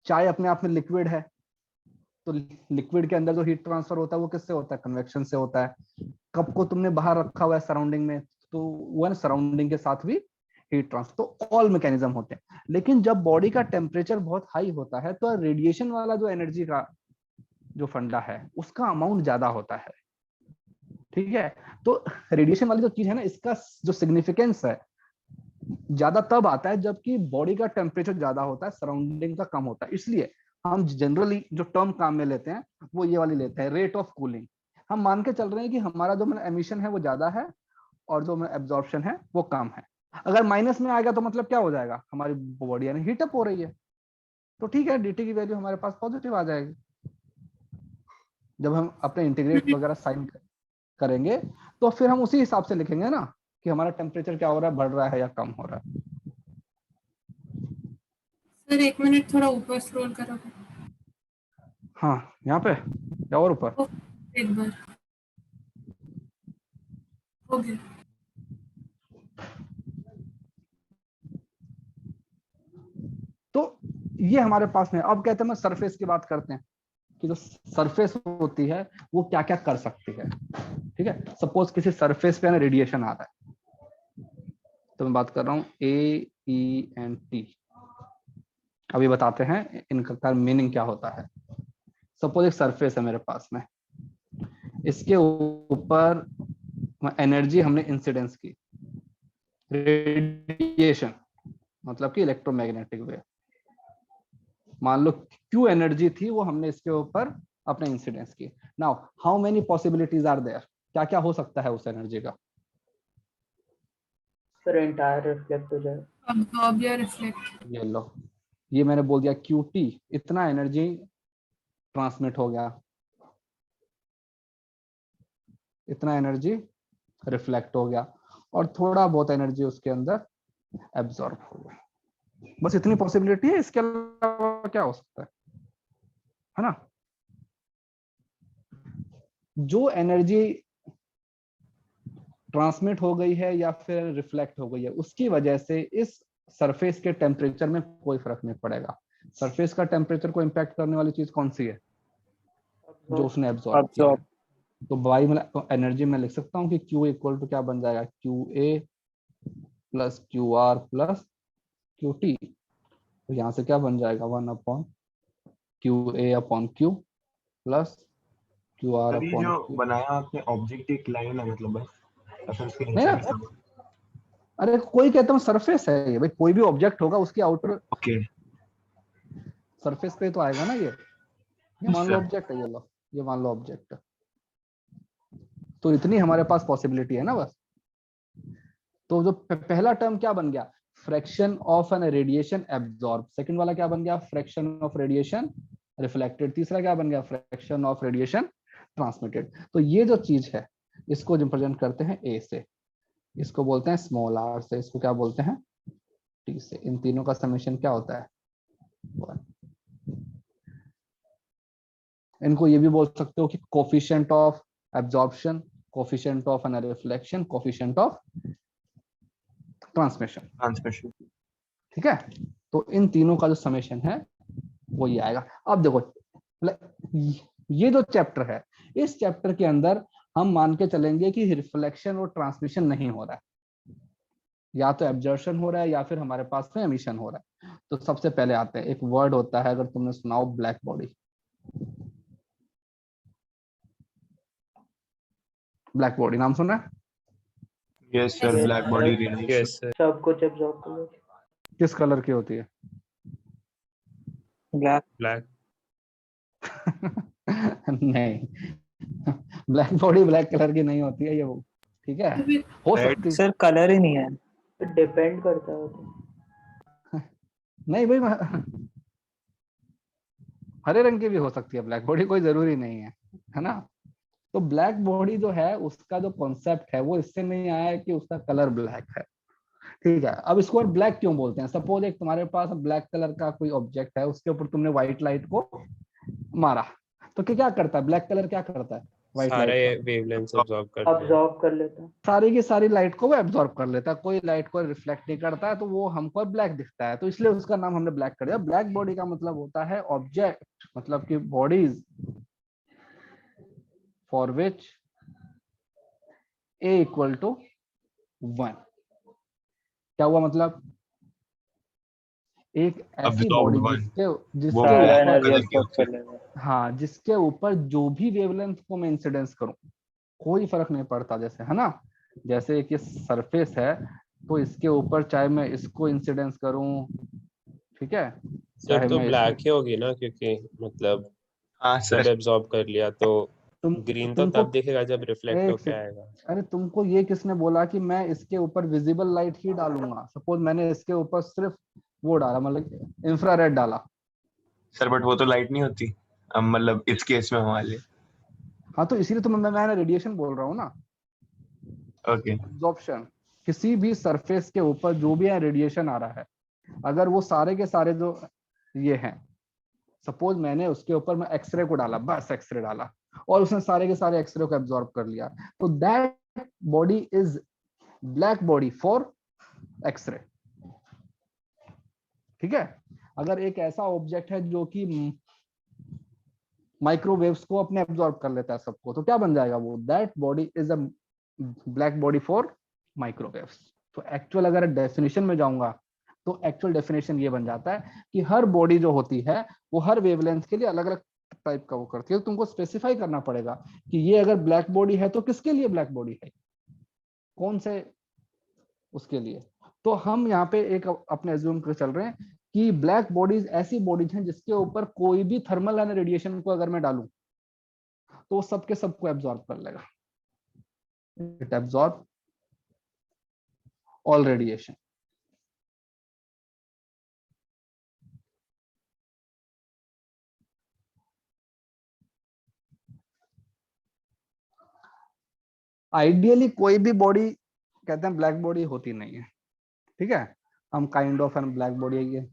चाय अपने आप में लिक्विड है, तो लिक्विड के अंदर जो हीट ट्रांसफर होता है वो किससे होता है, कन्वेक्शन से होता है। कप को तुमने बाहर रखा हुआ है सराउंडिंग में, तो वो है सराउंडिंग के साथ भी हीट ट्रांसफर, तो ऑल मैकेनिज्म होते हैं। लेकिन जब बॉडी का टेम्परेचर बहुत हाई होता है तो रेडिएशन वाला जो एनर्जी का जो फंडा है उसका अमाउंट ज्यादा होता है, ठीक है। तो रेडिएशन वाली जो चीज है ना, इसका जो सिग्निफिकेंस है ज्यादा तब आता है जबकि बॉडी का टेम्परेचर ज्यादा होता है, सराउंडिंग का कम होता है। इसलिए हम जनरली जो टर्म काम में लेते हैं वो ये वाली लेते हैं, रेट ऑफ कूलिंग। हम मान के चल रहे हैं कि हमारा जो एमिशन है वो ज्यादा है और जो एब्जॉर्प्शन है वो कम है। अगर माइनस में आएगा तो मतलब क्या हो जाएगा, हमारी बॉडी यानी हीट अप हो रही है, तो ठीक है, dt की वैल्यू हमारे पास पॉजिटिव आ जाएगी। जब हम अपने इंटीग्रेट वगैरह साइन करेंगे तो फिर हम उसी हिसाब से लिखेंगे ना कि हमारा टेम्परेचर क्या हो रहा है, बढ़ रहा है या कम हो रहा है। सर 1 मिनट, थोड़ा ऊपर स्क्रॉल करोगे? हाँ यहाँ पे या और ऊपर? एक बार हो गया। तो ये हमारे पास में, अब कहते हैं सरफेस की बात करते हैं कि जो सरफेस होती है वो क्या क्या कर सकती है। ठीक है, सपोज किसी सरफेस पे रेडिएशन आ रहा है, तो मैं बात कर रहा हूँ AENT। अभी बताते हैं इनका मीनिंग क्या होता है। सपोज एक सरफेस है मेरे पास में, इसके ऊपर एनर्जी हमने इंसिडेंस की, रेडिएशन मतलब कि इलेक्ट्रोमैग्नेटिक वेव, मान लो क्यू एनर्जी थी, वो हमने इसके ऊपर अपने इंसिडेंस की। Now how many possibilities are there, क्या क्या हो सकता है उस एनर्जी का? सर एंटायर रिफ्लेक्ट हो जाए। अब्सॉर्ब या रिफ्लेक्ट। ये लो, ये मैंने बोल दिया QT, इतना एनर्जी ट्रांसमिट हो गया, इतना एनर्जी रिफ्लेक्ट हो गया, और थोड़ा बहुत एनर्जी उसके अंदर एब्जॉर्ब हो गया। बस इतनी पॉसिबिलिटी है, इसके अलावा क्या हो सकता है ना? जो एनर्जी ट्रांसमिट हो गई है या फिर रिफ्लेक्ट हो गई है, उसकी वजह से इस सरफेस के टेम्परेचर में कोई फर्क नहीं पड़ेगा। सरफेस का टेम्परेचर को इम्पैक्ट करने वाली चीज कौन सी है? जो उसने एब्जॉर्ब किया है। तो बाई में एनर्जी में लिख सकता हूँ कि Q इक्वल टू क्या बन जाएगा, QA plus QR plus QT। तो यहाँ से क्या बन जाएगा, 1/QA upon Q plus QR sir ये अपॉन जो Q। बनाया आपने ऑब्जेक्ट एक लाइन है मतलब बस, या फिर उसके नहीं, नीचे सब? अरे कोई कहता हूँ सरफेस है ये भाई, कोई भी ऑब्जेक्ट होगा उसकी आउटर ओके सरफेस पे तो आएगा ना। ये मान लो सर। ऑब्जेक्ट है, ये लो, ये मान लो ऑब्जेक्ट है। तो इतनी हमारे पास पॉसिबिलिटी है ना बस। तो जो पहला टर्म क्या बन गया, fraction of an radiation absorb. Second वाला क्या बन गया, फ्रैक्शन ऑफ रेडिएशन रिफ्लेक्टेड। तीसरा क्या बन गया, फ्रैक्शन ऑफ रेडिएशन ट्रांसमिटेड। तो ये जो चीज है, इसको रिप्रेजेंट करते हैं A से, इसको बोलते हैं स्मॉल r से, इसको क्या बोलते हैं T से। इन तीनों का समेशन क्या होता है, 1। इनको ये भी बोल सकते हो कि coefficient of absorption, coefficient of an reflection, coefficient of transmission. Transmission. ठीक है, तो इन तीनों का जो समेशन है वो ये आएगा। अब देखो, ये जो चैप्टर है, इस चैप्टर के अंदर हम मान के चलेंगे कि रिफ्लेक्शन और ट्रांसमिशन नहीं हो रहा है, या तो एब्जॉर्प्शन हो रहा है या फिर हमारे पास में एमिशन हो रहा है। तो सबसे पहले आते हैं, एक वर्ड होता है, अगर तुमने सुनाओ, ब्लैक बॉडी। ब्लैक बॉडी नाम सुना है? Yes sir, Yes, black body sir. Radiation. Yes sir. सब कुछ एब्जॉर्ब कर लेते किस कलर की होती है? ब्लैक। ब्लैक। नहीं, ब्लैक बॉडी ब्लैक कलर की नहीं होती है ये वो। ठीक है, हो Red. सकती सर कलर ही नहीं है। हैं। डिपेंड करता है तो। नहीं भाई, हरे रंग की भी हो सकती है ब्लैक बॉडी, कोई जरूरी नहीं है ना। तो ब्लैक बॉडी जो है, उसका जो कॉन्सेप्ट है वो इससे नहीं आया है कि उसका कलर ब्लैक है। ठीक है, अब इसको ब्लैक क्यों बोलते हैं? सपोज एक तुम्हारे पास ब्लैक कलर का कोई ऑब्जेक्ट है, उसके ऊपर तुमने व्हाइट लाइट को मारा, तो क्या करता है ब्लैक कलर, क्या करता है व्हाइट सारे लाइट का? वेवलेंथ्स अब्सॉर्ब करते हैं। अब्जॉर्ब कर लेता है। सारी की सारी लाइट को वो एब्जॉर्ब कर लेता है, कोई लाइट को रिफ्लेक्ट नहीं करता है, तो वो हमको ब्लैक दिखता है, तो इसलिए उसका नाम हमने ब्लैक कर दिया। ब्लैक बॉडी का मतलब होता है ऑब्जेक्ट, मतलब कि bodies for which A equal to 1। क्या हुआ मतलब, एक ऐसी Absorbed बॉडी one. जिसके वो जिसके सारा black एनर्जी color की अब्सॉर्ब होती कर है। लेगा। हाँ, जिसके ऊपर जो भी वेवलेंथ को मैं इंसिडेंस करूं, कोई फर्क नहीं पड़ता, जैसे है ना, जैसे एक ये सरफेस है, तो इसके ऊपर चाहे मैं इसको इंसिडेंस करूं, ठीक है, सर चाहे तो मैं ब्लैक इसको, ही होगी ना, क्योंकि मतलब हाँ सब सर। एब्सॉर्ब कर लिया, तो ग्रीन तो तुमको तब दिखेगा जब रिफ्लेक्ट एक होके सेकंड, आएगा। अरे तुमको ये किसने बोला कि मैं इसके ऊपर विजिबल लाइट ही डालूंगा? सपोज मैंने इसके ऊपर सिर्फ वो डाला, मतलब इंफ्रारेड डाला, सर बट वो तो लाइट नहीं होती, मतलब इस केस में हमारे लिए। हाँ तो इसीलिए तो मैं रेडिएशन बोल रहा हूँ ना, ओके एब्जॉर्प्शन। किसी भी सरफेस के ऊपर जो भी रेडिएशन आ रहा है, अगर वो सारे के सारे जो ये हैं, सपोज मैंने उसके ऊपर मैं एक्सरे को डाला, बस एक्सरे डाला और उसने सारे के सारे एक्सरे को एब्जॉर्ब कर लिया, तो that body is black body for x-ray. ठीक है, अगर एक ऐसा ऑब्जेक्ट है जो कि माइक्रोवेव्स को अपने एब्जॉर्ब कर लेता है सबको, तो क्या बन जाएगा वो, that body is a black body for microwaves. तो एक्चुअल अगर डेफिनेशन में जाऊंगा तो एक्चुअल डेफिनेशन ये बन जाता है कि हर बॉडी जो होती है वो हर वेवलेंथ के लिए अलग अलग टाइप का वो करती है। तो तुमको स्पेसिफाई करना पड़ेगा कि ये अगर ब्लैक बॉडी है तो किसके लिए ब्लैक बॉडी है, कौन से उसके लिए। तो हम यहाँ पे एक अपने एज्यूम कर चल रहे हैं कि ब्लैक बॉडीज ऐसी बॉडीज हैं जिसके ऊपर कोई भी थर्मल एंड रेडिएशन को अगर मैं डालूं तो वो सबके सबको एब्जॉर्ब कर लेगा, it absorb all radiation. Ideally कोई भी बॉडी कहते हैं ब्लैक बॉडी होती नहीं है, ठीक है, हम kind of an black body है,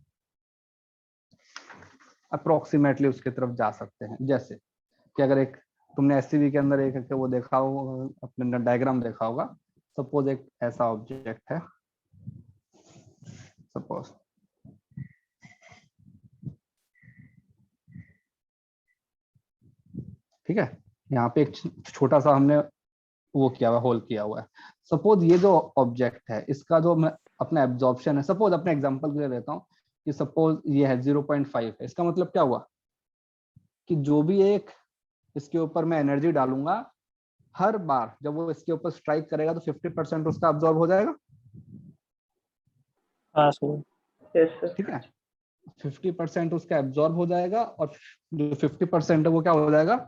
अप्रोक्सीमेटली उसकी तरफ जा सकते हैं। जैसे कि अगर एक तुमने एससीवी के अंदर एक वो देखा हो, अपने डायग्राम देखा होगा, सपोज एक ऐसा ऑब्जेक्ट है, सपोज ठीक है, यहाँ पे एक छोटा सा हमने वो किया हुआ, होल किया हुआ है। सपोज ये जो ऑब्जेक्ट है इसका जो मैं अपना एब्जॉर्प्शन है, सपोज अपने एग्जांपल के लिए लेता हूँ कि सपोज ये है 0.5 है, इसका मतलब क्या हुआ कि जो भी एक इसके ऊपर मैं एनर्जी डालूंगा, हर बार जब वो इसके ऊपर स्ट्राइक करेगा तो 50% उसका अब्जॉर्ब हो जाएगा। हाँ सर। Yes sir. ठीक है, 50% उसका एब्जॉर्ब हो जाएगा और जो 50% है वो क्या हो जाएगा,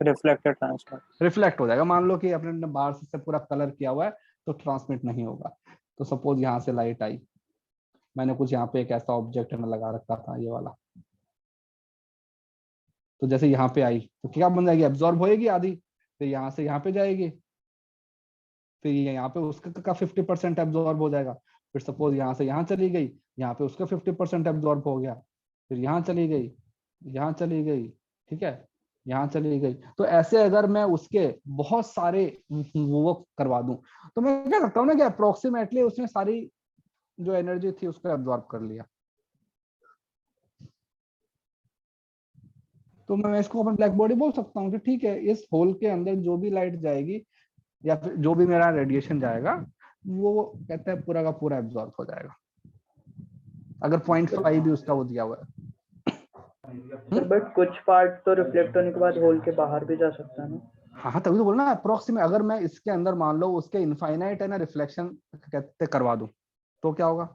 रिफ्लेक्टेड ट्रांसफर। रिफ्लेक्ट हो जाएगा। मान लो कि अपने ने बाहर से पूरा कलर किया हुआ है तो ट्रांसमिट नहीं होगा। तो सपोज यहाँ से लाइट आई, मैंने कुछ यहाँ पे एक ऐसा ऑब्जेक्ट है लगा रखा था ये वाला, तो जैसे यहाँ पे आई तो क्या बन जाएगी, एब्जॉर्ब होएगी आधी, फिर यहाँ से यहाँ पे जाएगी, फिर यहाँ पे उसका 50% एब्जॉर्ब हो जाएगा, फिर सपोज यहाँ से यहाँ चली गई, यहाँ पे उसका 50% एब्जॉर्ब हो गया, फिर यहाँ चली गई, यहाँ चली गई, ठीक है, यहाँ चली गई। तो ऐसे अगर मैं उसके बहुत सारे वो करवा दूं तो मैं क्या सकता हूँ ना कि अप्रोक्सीमेटली उसने सारी जो एनर्जी थी उसको एब्जॉर्ब कर लिया। तो मैं इसको अपन ब्लैक बॉडी बोल सकता हूँ कि ठीक है, इस होल के अंदर जो भी लाइट जाएगी या फिर जो भी मेरा रेडिएशन जाएगा वो कहते हैं पूरा का पूरा एब्जॉर्ब हो जाएगा, अगर 0.5 भी उसका वो दिया हुआ है। बट कुछ पार्ट तो रिफ्लेक्ट होने के बाद होल के बाहर भी जा सकता है ना। हाँ तभी तो बोलना अप्रोक्सीमेट, अगर मैं इसके अंदर मान लो उसके इनफाइनाइट है ना रिफ्लेक्शन कहते करवा दूं तो क्या होगा,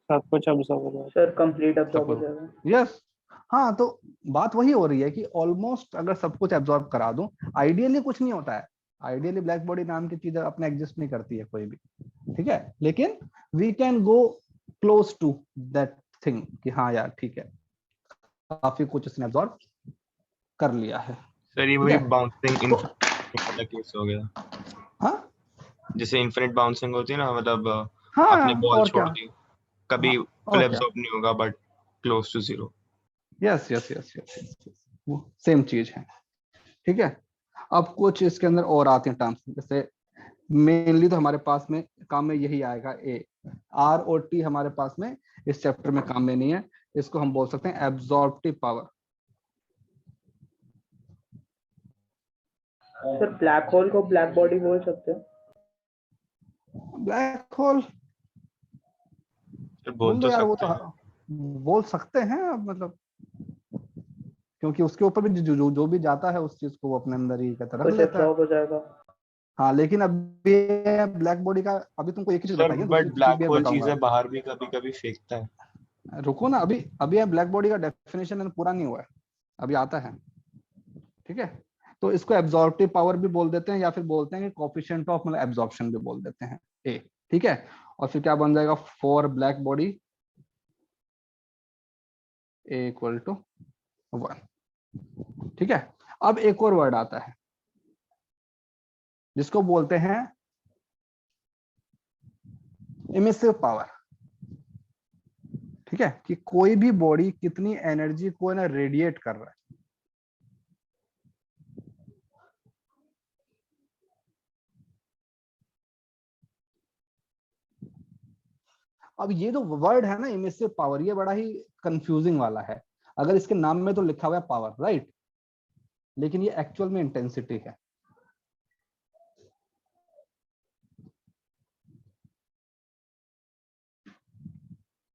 सब कुछ ऑब्जर्व हो जाएगा सर कंप्लीट अब्जॉर्ब हो जाएगा। यस। हाँ तो बात वही हो रही है कि ऑलमोस्ट अगर सब कुछ एब्जॉर्ब करा दूं, आइडियली कुछ नहीं होता है, आइडियली ब्लैक बॉडी नाम की चीज अपने एग्जिस्ट नहीं करती है कोई भी, ठीक है, लेकिन we can go close to that thing कि हाँ यार ठीक है काफी कुछ इसने एब्जॉर्ब कर लिया है। सर ये वही बाउंसिंग वाला केस हो गया। हाँ जैसे इनफिनिट बाउंसिंग होती है ना, मतलब हाँ आपने बॉल और छोड़ क्या, दी, कभी हाँ, फुल और एब्जॉर्ब नहीं होगा but close to zero. Yes yes yes yes, वो सेम चीज है, ठीक है। अब कुछ इसके अंदर और आते हैं टर्म्स, जैसे मेनली तो हमारे पास में काम में यही आएगा, ए आर और टी हमारे पास में इस चैप्टर में काम में नहीं है, इसको हम बोल सकते हैं absorptive power. Sir black hole को ब्लैक बॉडी बोल सकते हैं? ब्लैक होल बोल तो यार वो सकते तो हैं। बोल सकते हैं, अब मतलब क्योंकि उसके ऊपर भी जो भी जाता है उस चीज को वो अपने अंदर ही कहता रख कुछ लेता है। एब्जॉर्ब हो जाएगा। हाँ लेकिन अभी ब्लैक बॉडी का अभी तुमको एक ही चीज सर बताइए, बट दूसरी चीज ब्लैक भी होल बताऊंगा। चीजें बाहर भी कभी कभी फेंकता है। रुको ना, अभी अभी ब्लैक बॉडी का डेफिनेशन पूरा नहीं हुआ है, अभी आता है, ठीक है। तो इसको एब्जॉर्प्टिव पावर भी बोल देते हैं या फिर बोलते हैं कि कोफिशिएंट ऑफ मतलब एब्जॉर्प्शन भी बोल देते हैं, ए, ठीक है। और फिर क्या बन जाएगा, for black body A equal to 1, ठीक है। अब एक और वर्ड आता है जिसको बोलते हैं इमिसिव पावर, ठीक है, कि कोई भी बॉडी कितनी एनर्जी को ना रेडिएट कर रहा है। अब ये जो वर्ड है ना इमिसिव पावर, ये बड़ा ही कंफ्यूजिंग वाला है। अगर इसके नाम में तो लिखा हुआ है पावर, राइट, लेकिन ये एक्चुअल में इंटेंसिटी है।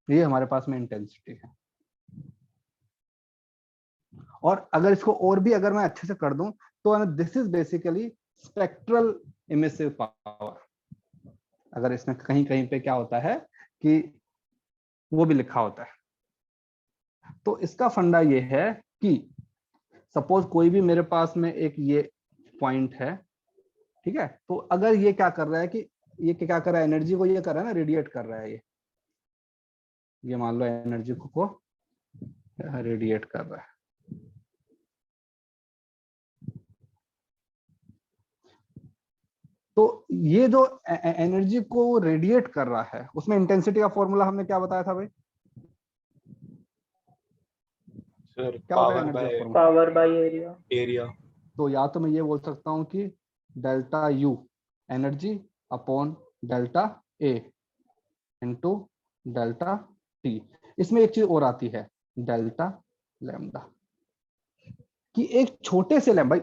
ये हमारे पास में इंटेंसिटी है। और अगर इसको और भी अगर मैं अच्छे से कर दूं तो this is basically spectral emissive power. अगर इसमें कहीं कहीं पे क्या होता है कि वो भी लिखा होता है। तो इसका फंडा ये है कि सपोज कोई भी मेरे पास में एक ये पॉइंट है, ठीक है, तो अगर ये क्या कर रहा है कि ये क्या कर रहा है, एनर्जी को ये कर रहा है ना, रेडिएट कर रहा है, ये मान लो एनर्जी को रेडिएट कर रहा है। तो ये जो एनर्जी को रेडिएट कर रहा है उसमें इंटेंसिटी का फॉर्मूला हमने क्या बताया था भाई? सर क्या होता है पावर एनर्जी बाय का formula? Power by area. Area. तो या तो मैं ये बोल सकता हूँ कि delta U energy upon delta A into delta T. इसमें एक चीज और आती है, डेल्टा लैम्डा, कि एक छोटे से लैम्डा,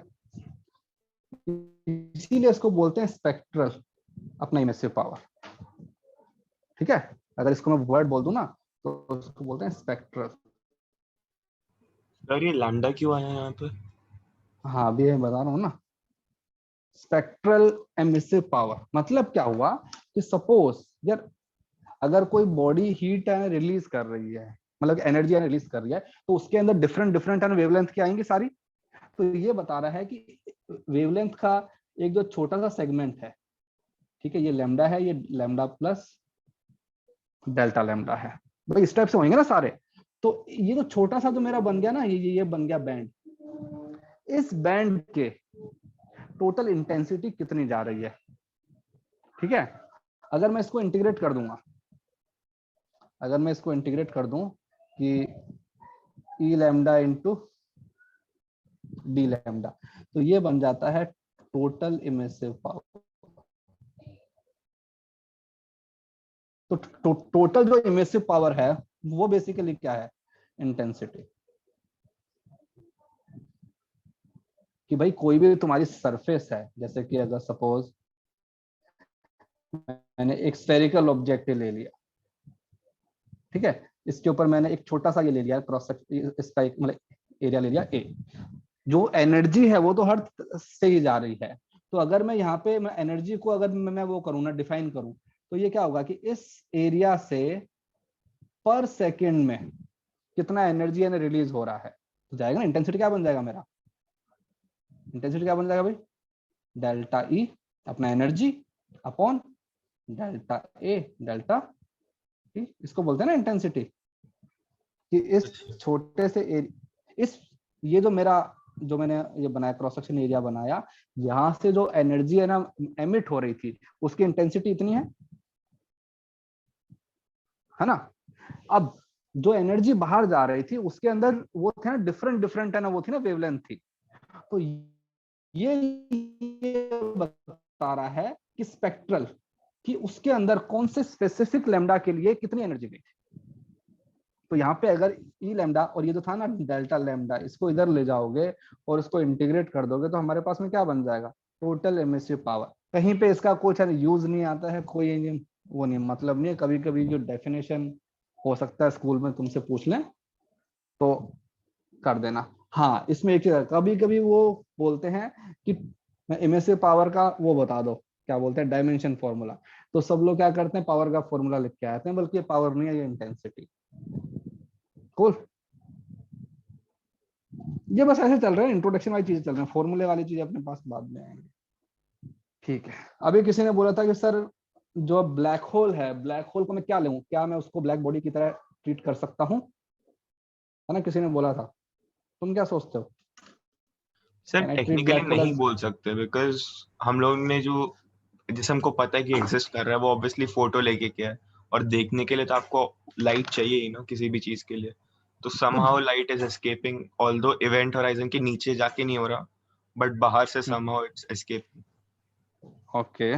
इसीलिए इसको बोलते हैं स्पेक्ट्रल अपना इमिसिव पावर, ठीक है। अगर इसको मैं वर्ड बोल दूं ना तो उसको बोलते हैं स्पेक्ट्रल। सर ये लैम्डा क्यों आया यहाँ पे? हाँ अभी मैं बता रहा हूँ ना, स्पेक्ट्रल एमिसिव पावर मतलब क्या हुआ कि सपोज यार अगर कोई बॉडी हीट रिलीज कर रही है, मतलब एनर्जी रिलीज कर रही है, तो उसके अंदर डिफरेंट डिफरेंट वेवलेंथ की आएंगी सारी। तो ये बता रहा है कि वेवलेंथ का एक जो छोटा सा सेगमेंट है, ठीक है, ये लैम्डा है, ये लैम्डा प्लस डेल्टा लैम्डा है, भाई इस टाइप से होंगे ना सारे। तो ये जो छोटा सा जो मेरा बन गया ना, ये बन गया बैंड। इस बैंड के टोटल इंटेंसिटी कितनी जा रही है, ठीक है। अगर मैं इसको इंटीग्रेट कर दूंगा, अगर मैं इसको इंटीग्रेट कर दूं कि ई लैम्डा इंटू डी लैम्डा, तो ये बन जाता है टोटल इमिसिव पावर। तो टोटल जो इमिसिव पावर है वो बेसिकली क्या है, इंटेंसिटी। कि भाई कोई भी तुम्हारी सरफेस है, जैसे कि अगर सपोज मैंने एक स्फेरिकल ऑब्जेक्ट ले लिया, ठीक है, इसके ऊपर मैंने एक छोटा सा ये ले लिया क्रॉस इसका एक मतलब एरिया ले लिया ए, जो एनर्जी है वो तो हर से ही जा रही है। तो अगर मैं यहाँ पे मैं एनर्जी को अगर मैं वो करूँ ना, डिफाइन करूँ, तो ये क्या होगा कि इस एरिया से पर सेकेंड में कितना एनर्जी रिलीज हो रहा है, तो जाएगा ना इंटेंसिटी क्या बन जाएगा मेरा, इंटेंसिटी क्या बन जाएगा भाई, डेल्टा ई अपना एनर्जी अपॉन डेल्टा ए डेल्टा टी। इसको बोलते हैं ना इंटेंसिटी। कि इस छोटे से इस ये जो मेरा जो मैंने ये बनाया क्रॉस सेक्शन एरिया बनाया, यहां से जो एनर्जी है ना एमिट हो रही थी, उसकी इंटेंसिटी इतनी है ना। अब जो एनर्जी बाहर जा रही थी उसके अंदर वो थे ना डिफरेंट डिफरेंट है ना, वो थी ना वेवलेंथ थी। तो ये बता रहा है कि स्पेक्ट्रल कि उसके अंदर कौन से स्पेसिफिक लैम्डा के लिए कितनी एनर्जी गई थी। तो यहाँ पे अगर ई लैम्डा और ये जो था ना डेल्टा लैम्डा, इसको इधर ले जाओगे और इसको इंटीग्रेट कर दोगे तो हमारे पास में क्या बन जाएगा, टोटल एमिसिव पावर। कहीं पे इसका कुछ यूज नहीं आता है, कोई वो नहीं मतलब नहीं है। कभी कभी जो डेफिनेशन हो सकता है स्कूल में तुमसे पूछ लें तो कर देना। हाँ इसमें एक चीज कभी कभी वो बोलते हैं कि एमिसिव पावर का वो बता दो, क्या बोलते हैं, डायमेंशन फॉर्मूला। तो सब लोग क्या करते हैं, पावर का फॉर्मूला लिख के आते हैं, बल्कि ये पावर नहीं है, ये इंटेंसिटी। कूल, ये बस ऐसे चल रहे हैं, इंट्रोडक्शन वाली चीजें चल रही हैं, फॉर्मूले वाली चीजें अपने पास बाद में आएंगी। ठीक है, अभी किसी ने बोला था कि सर जो ब्लैक होल है, ब्लैक होल को मैं क्या लूं, क्या मैं उसको ब्लैक बॉडी की तरह ट्रीट कर सकता हूं, है ना, किसी ने बोला था। तुम क्या सोचते हो? Sir Can I treat technically black hole नहीं as- बोल सकते, बिकॉज हम लोग ने जो जैसे हमको पता है कि एग्जिस्ट कर रहा है, वो ऑब्वियसली फोटो लेके क्या है, और देखने के लिए तो आपको लाइट चाहिए ही ना किसी भी चीज के लिए। तो somehow light is escaping, although event horizon के नीचे जाके नहीं हो रहा, बट बाहर से समहाउ इट्स एस्केपिंग। ओके।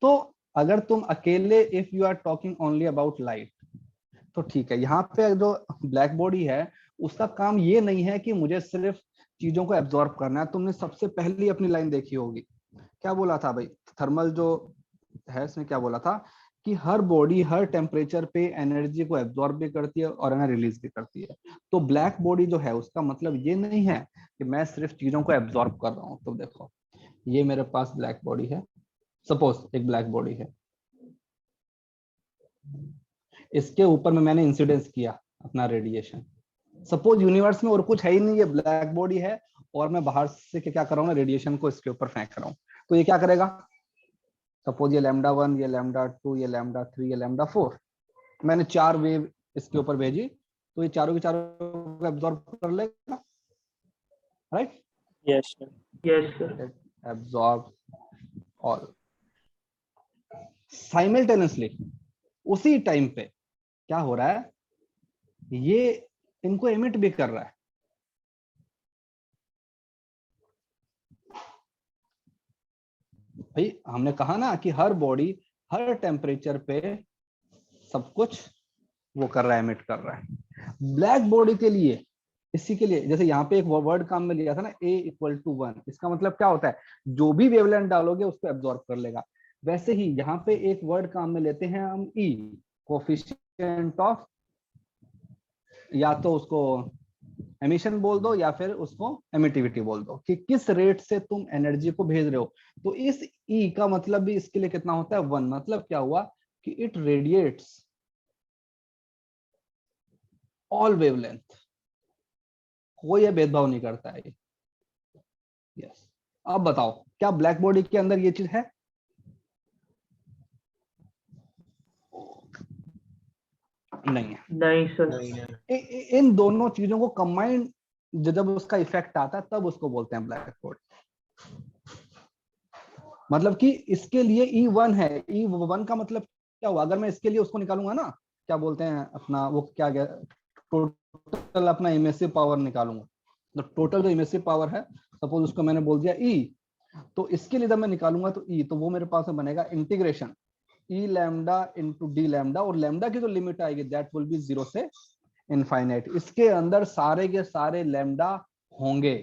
तो अगर तुम अकेले, if you are talking only about light, तो ठीक है। यहाँ पे जो ब्लैक बॉडी है उसका काम ये नहीं है कि मुझे सिर्फ चीजों को एब्जॉर्ब करना है। तुमने सबसे पहली अपनी लाइन देखी होगी, क्या बोला था भाई? थर्मल जो है इसने क्या बोला था कि हर बॉडी हर टेम्परेचर पे एनर्जी को एब्जॉर्ब भी करती है और रिलीज भी करती है। तो ब्लैक बॉडी जो है उसका मतलब ये नहीं है कि मैं सिर्फ चीजों को एब्जॉर्ब कर रहा हूँ। तो देखो ये मेरे पास ब्लैक बॉडी है, सपोज एक ब्लैक बॉडी है, इसके ऊपर में मैंने इंसिडेंस किया अपना रेडिएशन। सपोज यूनिवर्स में और कुछ है ही नहीं, ये ब्लैक बॉडी है और मैं बाहर से क्या कर रहा हूँ, रेडिएशन को इसके ऊपर फेंक रहा हूँ। तो ये क्या करेगा? सपोज ये λ1, ये λ2, ये λ3, ये λ4, मैंने 4 वेव इसके ऊपर भेजी, तो ये चारों की चारों को एब्जॉर्ब कर लेगा, right? Yes sir. Yes sir. Absorb all simultaneously. उसी टाइम पे क्या हो रहा है, ये इनको एमिट भी कर रहा है। भाई हमने कहा ना कि हर बॉडी हर टेम्परेचर पे सब कुछ वो कर रहा है, एमिट कर रहा है। ब्लैक बॉडी के लिए, इसी के लिए, जैसे यहाँ पे एक वर्ड काम में लिया था ना A=1, इसका मतलब क्या होता है? जो भी वेवलेंथ डालोगे उसको एब्जॉर्ब कर लेगा। वैसे ही यहाँ पे एक वर्ड काम में लेते हैं हम E, कोफिशिएंट ऑफ, या तो उसको एमिशन बोल दो या फिर उसको एमिटिविटी बोल दो, कि किस रेट से तुम एनर्जी को भेज रहे हो। तो इस E का मतलब भी इसके लिए कितना होता है? 1। मतलब क्या हुआ कि इट रेडिएट्स ऑल वेवलेंथ, कोई ये भेदभाव नहीं करता है। यस। अब बताओ क्या ब्लैक बॉडी के अंदर ये चीज है? नहीं है। नहीं सर। नहीं है। इन दोनों चीजों को कंबाइंड जब उसका इफेक्ट आता है तब उसको बोलते हैं ब्लैक बॉडी। मतलब कि इसके लिए E1 है। E1 का मतलब क्या हुआ? अगर मैं इसके लिए उसको निकालूंगा ना, क्या बोलते हैं अपना, वो क्या गया, टोटल अपना इमिसिव पावर निकालूंगा, तो टोटल जो इमिसिव पावर है, सपोज उसको मैंने बोल दिया E, तो इसके लिए जब मैं निकालूंगा तो E, तो वो मेरे पास में बनेगा integration E lambda into D lambda, और लैम्डा की जो लिमिट आएगी दैट विल बी 0 से इनफाइनाइट। इसके अंदर सारे के सारे लैम्डा होंगे,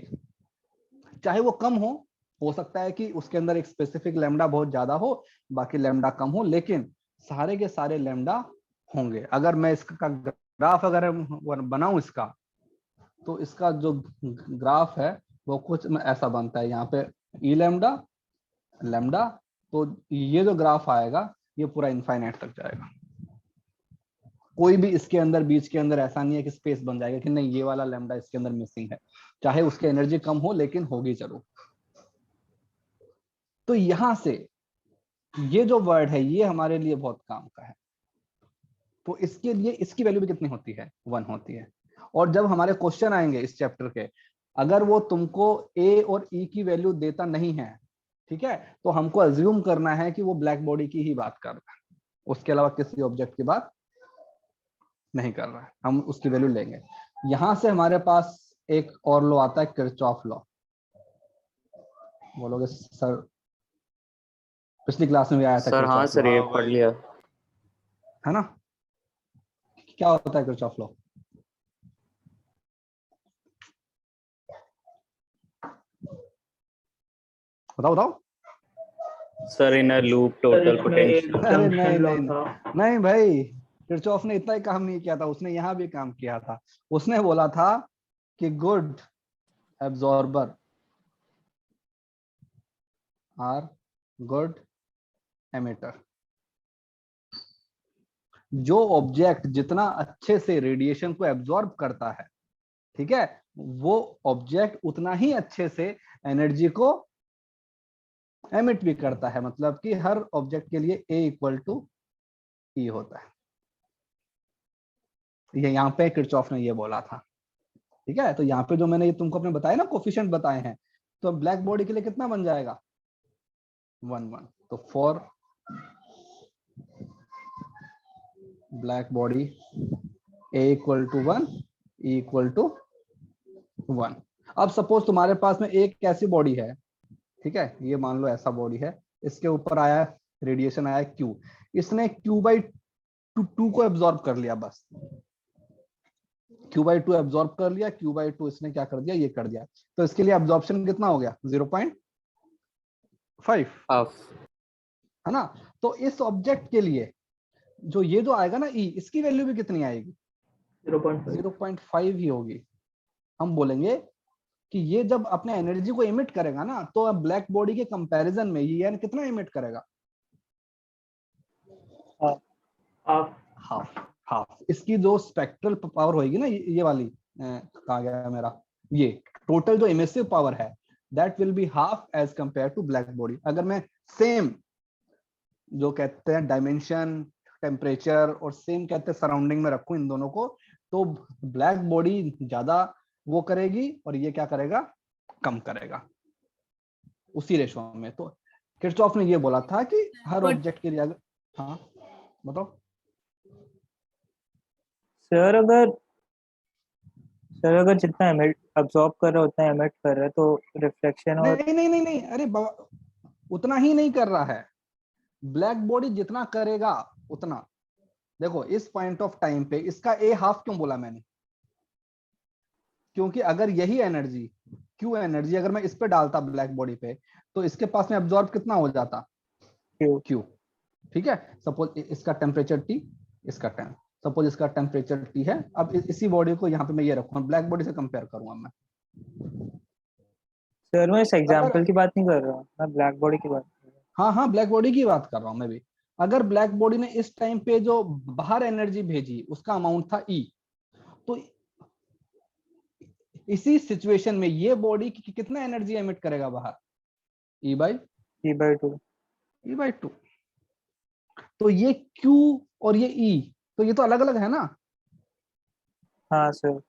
चाहे वो कम हो सकता है कि उसके अंदर एक स्पेसिफिक लैम्डा बहुत ज्यादा हो, बाकी लैम्डा कम हो, लेकिन सारे के सारे लैम्डा होंगे। अगर मैं इसका ग्राफ अगर बनाऊं इसका, तो इसका जो ग्राफ है वो कुछ ऐसा बनता है। यहाँ पे ई लैम्डा लैम्डा, तो ये जो ग्राफ आएगा ये पूरा इनफाइनाइट तक जाएगा। कोई भी इसके अंदर बीच के अंदर ऐसा नहीं है कि स्पेस बन जाएगा कि नहीं ये वाला लैम्डा इसके अंदर मिसिंग है, चाहे उसकी एनर्जी कम हो लेकिन होगी जरूर। तो यहां से ये जो वर्ड है ये हमारे लिए बहुत काम का है। तो इसके लिए इसकी वैल्यू भी कितनी होती है? 1 होती है। और जब हमारे क्वेश्चन आएंगे इस चैप्टर के, अगर वो तुमको ए और ई की वैल्यू देता नहीं है, ठीक है, तो हमको अज्यूम करना है कि वो ब्लैक बॉडी की ही बात कर रहा है, उसके अलावा किसी ऑब्जेक्ट की बात नहीं कर रहा है। हम उसकी वैल्यू लेंगे। यहां से हमारे पास एक और लॉ आता है, किरचॉफ लॉ। बोलोगे सर पिछली क्लास में भी आया था सर हाँ किरचॉफ सर, ये हाँ, पढ़ वही। लिया। है ना? क्या होता है किरचॉफ लॉ? बताओ बताओ। Sir in a loop total इसमें एक पोटेंशियल। अरे जंक्शन नहीं लॉ नहीं था। नहीं भाई, किरचॉफ ने इतना ही काम नहीं किया था, उसने यहाँ भी काम किया था। उसने बोला था कि good absorber are good emitter. जो ऑब्जेक्ट जितना अच्छे से रेडिएशन को एब्जॉर्ब करता है, ठीक है, वो ऑब्जेक्ट उतना ही अच्छे से एनर्जी को एमिट भी करता है। मतलब कि हर ऑब्जेक्ट के लिए A = E होता है। ये यहाँ पे किरचॉफ ने ये बोला था। ठीक है, तो यहाँ पे जो मैंने ये तुमको अपने बताए ना कोफिशिएंट बताए हैं, तो ब्लैक बॉडी के लिए कितना बन जाएगा 1 1। तो for black body A equal to 1 E equal to 1। अब सपोज तुम्हारे पास में एक ऐसी बॉडी है, ठीक है, ये मान लो ऐसा बॉडी है, इसके ऊपर आया रेडिएशन आया Q, इसने Q/2 को एब्जॉर्ब कर लिया, बस Q/2 एब्जॉर्ब कर लिया, Q/2 इसने क्या कर दिया, ये कर दिया, तो इसके लिए एब्जॉर्प्शन कितना हो गया 0.5, हाफ। है ना। तो इस ऑब्जेक्ट के लिए जो ये जो आएगा ना E, इसकी वैल्यू भी कितनी आएगी 0.5 ही होगी। हम बोलेंगे कि ये जब अपने एनर्जी को इमिट करेगा ना, तो अब ब्लैक बॉडी के कंपैरिजन में ये कितना इमिट करेगा हाफ। इसकी जो स्पेक्ट्रल पावर होगी ना, ये वाली कहा गया मेरा, ये टोटल जो इमिसिव पावर है that will be half as compare to black body. अगर मैं सेम जो कहते हैं डायमेंशन, टेम्परेचर और सेम कहते हैं सराउंडिंग में रखूं इन दोनों को, तो ब्लैक बॉडी ज्यादा वो करेगी और ये क्या करेगा, कम करेगा उसी रेशो में। तो किरचॉफ ने ये बोला था कि हर ऑब्जेक्ट के लिए अगर, हाँ बताओ सर, अगर जितना अब्सॉर्ब कर रहा है उतना एमिट कर रहा है, तो रिफ्लेक्शन और नहीं, अरे उतना ही नहीं कर रहा है। ब्लैक बॉडी जितना करेगा उतना, देखो इस पॉइंट ऑफ टाइम पे इसका ए हाफ क्यों बोला मैंने, क्योंकि अगर यही एनर्जी क्यू एनर्जी अगर मैं इस पे डालता ब्लैक बॉडी पे, तो इसके पास में एब्जॉर्ब कितना हो जाता क्यू। ठीक है, सपोज इसका टेम्परेचर T, इसका टेम, सपोज इसका टेम्परेचर T है। अब इसी बॉडी को यहाँ पे मैं ये रखूंगा, ब्लैक बॉडी से कंपेयर करूंगा मैं। सर मैं इस एग्जांपल की बात नहीं कर रहा हूँ, मैं ब्लैक बॉडी की बात कर रहा हूँ। हाँ, ब्लैक बॉडी की बात कर रहा हूँ मैं भी। अगर ब्लैक बॉडी ने इस टाइम पे जो बाहर एनर्जी भेजी उसका अमाउंट था E, तो इसी सिचुएशन में ये बॉडी कितना एनर्जी एमिट करेगा बाहर, E/2। तो ये Q और ये E, तो ये तो अलग अलग है ना। हाँ सर।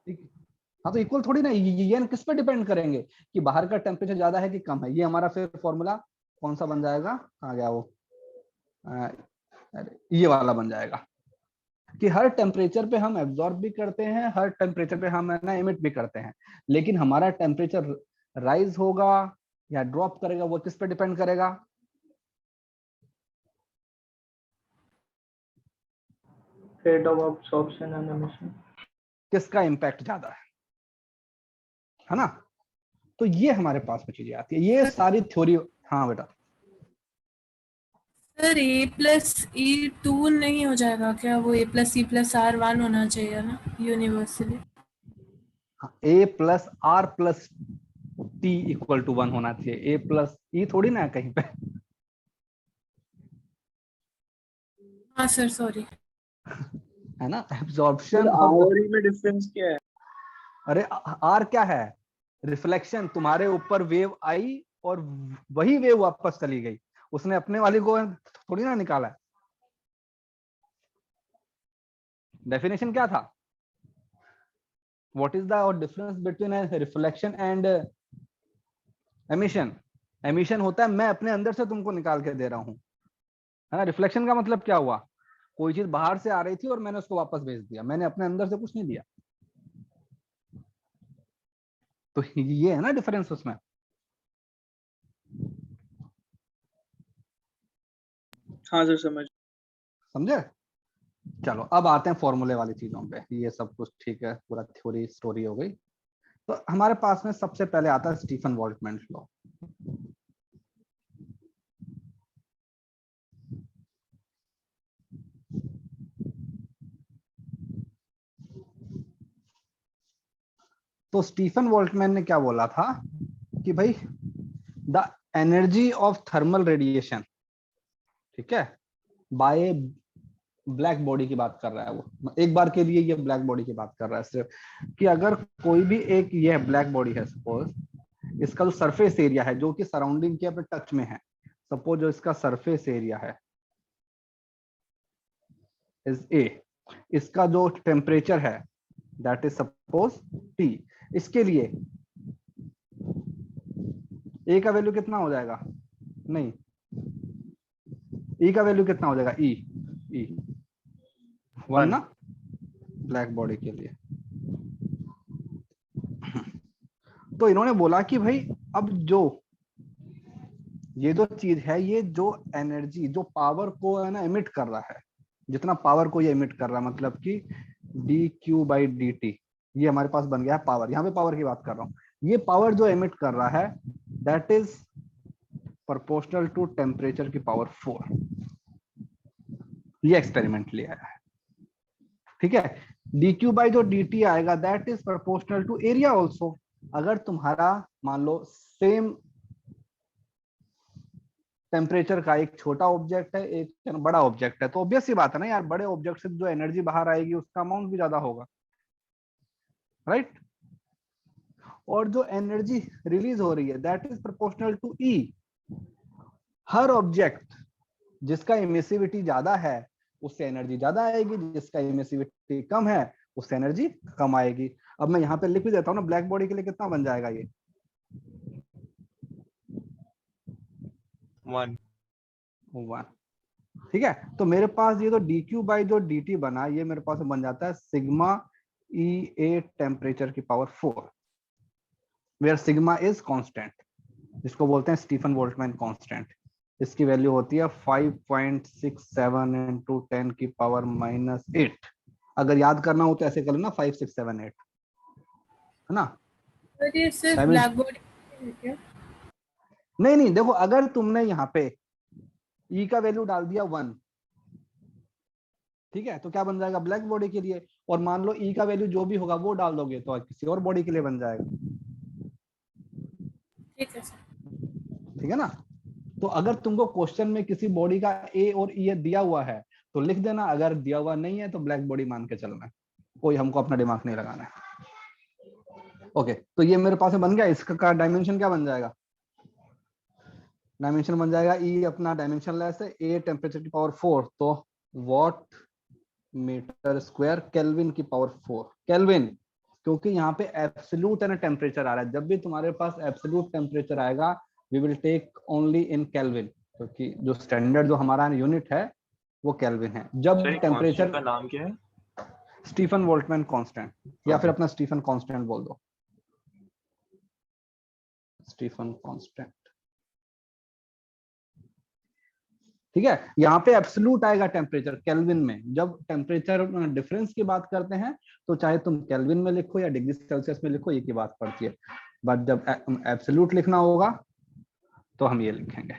हाँ, तो इक्वल थोड़ी ना, ये किस पे डिपेंड करेंगे कि बाहर का टेम्परेचर ज्यादा है कि कम है। ये हमारा फिर फॉर्मूला कौन सा बन जाएगा, कहाँ गया वो, ये वाला बन जाएगा कि हर टेम्परेचर पे हम एब्जॉर्ब भी करते हैं, हर टेम्परेचर पे हम ना एमिट भी करते हैं, लेकिन हमारा टेम्परेचर राइज होगा या ड्रॉप करेगा वो किस पे डिपेंड करेगा, rate of absorption and emission, किसका इम्पैक्ट ज्यादा है ना। तो ये हमारे पास में चीजें आती है, ये सारी थ्योरी। हाँ बेटा, सर A+E2 नहीं हो जाएगा क्या, वो A+E+R1 होना चाहिए ना यूनिवर्सली। A+R+T इक्वल टू 1 होना चाहिए, A+E थोड़ी ना है कहीं पे। हाँ सर, सॉरी। है ना, एब्जॉर्प्शन आवर में डिफरेंस क्या है? अरे R क्या है, रिफ्लेक्शन। तुम्हारे ऊपर वेव आई और वही वेव वापस चली गई, उसने अपने वाली को थोड़ी ना निकाला है। डेफिनेशन क्या था, what is the difference between reflection and emission. Emission होता है मैं अपने अंदर से तुमको निकाल के दे रहा हूं, है ना। रिफ्लेक्शन का मतलब क्या हुआ, कोई चीज बाहर से आ रही थी और मैंने उसको वापस भेज दिया, मैंने अपने अंदर से कुछ नहीं दिया। तो ये है ना डिफरेंस उसमें। हाँ सर, समझे। चलो अब आते हैं फॉर्मूले वाली चीजों पे। ये सब कुछ ठीक है, पूरा थ्योरी स्टोरी हो गई। तो हमारे पास में सबसे पहले आता है स्टीफन बोल्ट्जमैन लॉ। तो स्टीफन बोल्ट्जमैन ने क्या बोला था कि भाई the energy of thermal radiation, ठीक है, बाय ब्लैक बॉडी की बात कर रहा है वो, एक बार के लिए ये ब्लैक बॉडी की बात कर रहा है सिर्फ, कि अगर कोई भी एक ये ब्लैक बॉडी है, सपोज इसका जो सरफेस एरिया है जो कि सराउंडिंग के अपने टच में है, सपोज जो इसका सरफेस एरिया है इज A, इसका जो टेम्परेचर है दैट इज सपोज T, इसके लिए ए का वैल्यू कितना हो जाएगा, नहीं ई का वैल्यू कितना हो जाएगा, ई 1 ना ब्लैक बॉडी के लिए। तो इन्होंने बोला कि भाई अब जो ये जो चीज है, ये जो एनर्जी जो पावर को है ना एमिट कर रहा है, जितना पावर को ये एमिट कर रहा है, मतलब कि dq/dt, ये हमारे पास बन गया है पावर। यहाँ पे पावर की बात कर रहा हूँ। ये पावर जो एमिट कर रहा है that is proportional to temperature की पावर 4। ये एक्सपेरिमेंट लिया है, ठीक है। dq/dt आएगा that is proportional to area also. अगर तुम्हारा मान लो सेम टेम्परेचर का एक छोटा ऑब्जेक्ट है, एक बड़ा ऑब्जेक्ट है, तो ऑब्वियस सी बात है ना यार, बड़े ऑब्जेक्ट से जो एनर्जी बाहर आएगी उसका अमाउंट भी ज्यादा होगा, राइट। और जो एनर्जी रिलीज हो रही है that is proportional to E. हर ऑब्जेक्ट जिसका इमिसिविटी ज्यादा है उससे एनर्जी ज्यादा आएगी, जिसका इमिसिविटी कम है उससे एनर्जी कम आएगी। अब मैं यहाँ पे लिख भी देता हूँ ना, ब्लैक बॉडी के लिए कितना बन जाएगा ये 1, ठीक है। तो मेरे पास ये तो dq/dt बना, ये मेरे पास बन जाता है सिग्मा EA टेम्परेचर की power 4, where sigma is constant, जिसको बोलते हैं स्टीफन बोल्ट्जमैन कांस्टेंट। इसकी वैल्यू होती है 5.67 × 10 की पावर -8। अगर याद करना हो तो ऐसे कर लेना 5 6 7 8, है ना। तो ये सिर्फ ब्लैक बॉडी है क्या? नहीं देखो, अगर तुमने यहाँ पे E का वैल्यू डाल दिया 1, ठीक है, तो क्या बन जाएगा ब्लैक बॉडी के लिए। और मान लो E का वैल्यू जो भी होगा वो डाल दोगे तो किसी और बॉडी के लिए बन जाएगा, ठीक है सर। ठीक है ना। तो अगर तुमको क्वेश्चन में किसी बॉडी का ए और ई दिया हुआ है तो लिख देना, अगर दिया हुआ नहीं है तो ब्लैक बॉडी मान के चलना है, कोई हमको अपना दिमाग नहीं लगाना है। ओके, तो ये मेरे पास में बन गया। इसका डायमेंशन क्या बन जाएगा, डायमेंशन बन जाएगा ई अपना डायमेंशन लेस है, ए टेम्परेचर की पावर 4, तो वॉट मीटर स्क्वायर केल्विन की पावर 4। केल्विन क्योंकि यहाँ पे एब्सोल्यूट है ना टेम्परेचर आ रहा है, जब भी तुम्हारे पास एब्सोल्यूट टेम्परेचर आएगा we will take only in kelvin, क्योंकि जो स्टैंडर्ड जो हमारा यूनिट है वो केल्विन है। जब टेम्परेचर का नाम क्या है? स्टीफन बोल्ट्जमैन कांस्टेंट, या फिर अपना स्टीफन कांस्टेंट बोल दो, स्टीफन कांस्टेंट, ठीक है। यहाँ पे एब्सोल्यूट आएगा टेम्परेचर केल्विन में। जब टेम्परेचर डिफरेंस की बात करते हैं तो चाहे तुम केल्विन में लिखो या डिग्री सेल्सियस में लिखो, एक ही बात पड़ती है। बट जब एब्सोल्यूट लिखना होगा तो हम ये लिखेंगे,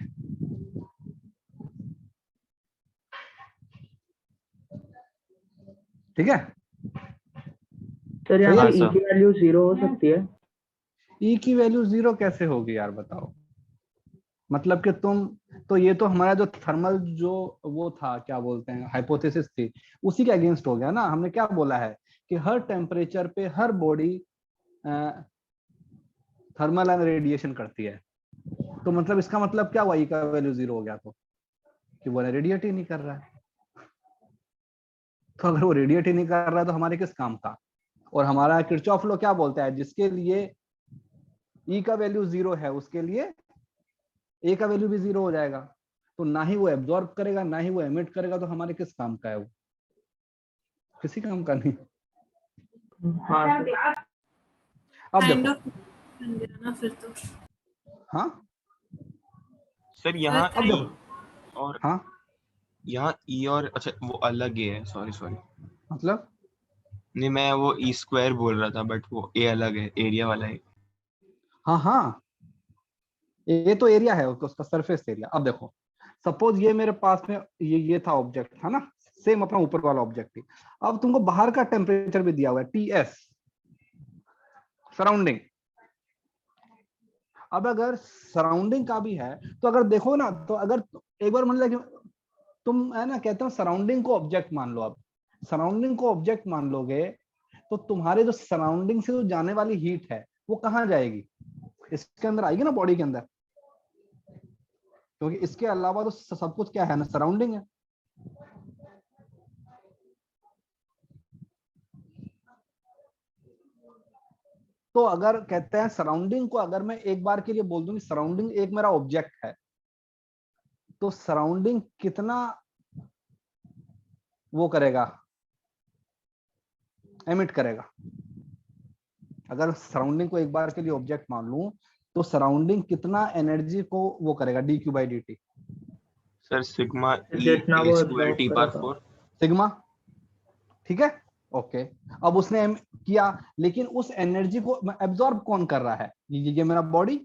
ठीक है। सर यहाँ हाँ पे ई की वैल्यू 0 हो सकती है? ई की वैल्यू 0 कैसे होगी यार बताओ, मतलब कि तुम तो ये तो हमारा जो थर्मल जो वो था क्या बोलते हैं हाइपोथेसिस थी, उसी के अगेंस्ट हो गया ना। हमने क्या बोला है कि हर टेम्परेचर पे हर बॉडी थर्मल एंड रेडिएशन करती है, तो मतलब इसका मतलब क्या हुआ, ई का वैल्यू 0 हो गया तो कि वो रेडिएट ही नहीं कर रहा है। तो अगर वो रेडिएट ही नहीं कर रहा है तो हमारे किस काम का। और हमारा किरचॉफ लॉ क्या बोलता है, जिसके लिए ई का वैल्यू 0 है उसके लिए ए का वैल्यू भी 0 हो जाएगा। तो ना ही वो एब्जॉर्ब करेगा ना ही वो एमिट करेगा, तो हमारे किस काम का है वो, किसी काम का नहीं। हाँ सर। अब काइंड देखो, ऑफ बन गया ना फिर तो। हाँ सर यहाँ अब देखो, और हाँ यहाँ ई और अच्छा वो अलग ही है, सॉरी मतलब नहीं, मैं वो ई स्क्वायर बोल रहा था, बट वो ए अलग है, एरिया वाला है। हाँ ये तो एरिया है उसका सरफेस एरिया। अब देखो सपोज ये मेरे पास में ये था ऑब्जेक्ट था ना, सेम अपना ऊपर वाला ऑब्जेक्ट ही। अब तुमको बाहर का टेम्परेचर भी दिया हुआ है TS सराउंडिंग। अब अगर सराउंडिंग का भी है तो अगर देखो ना, तो अगर एक बार मान लो तुम है ना कहते हो सराउंडिंग को ऑब्जेक्ट मान लो, अब सराउंडिंग को ऑब्जेक्ट मान लोगे तो तुम्हारे जो सराउंडिंग से जो जाने वाली हीट है वो कहाँ जाएगी, इसके अंदर आएगी ना बॉडी के अंदर, क्योंकि इसके अलावा तो सब कुछ क्या है ना सराउंडिंग है। तो अगर कहते हैं सराउंडिंग को अगर मैं एक बार के लिए बोल दूं कि सराउंडिंग एक मेरा ऑब्जेक्ट है, तो सराउंडिंग कितना वो करेगा, एमिट करेगा। अगर सराउंडिंग को एक बार के लिए ऑब्जेक्ट मान लूं तो सराउंडिंग कितना एनर्जी को वो करेगा, dq by dt। Sir sigma ई जितना वो स्क्वायर absorb टी पावर करेगा। 4। सिग्मा, ठीक है, ओके। अब उसने किया, लेकिन उस एनर्जी को एब्जॉर्ब कौन कर रहा है, ये मेरा बॉडी,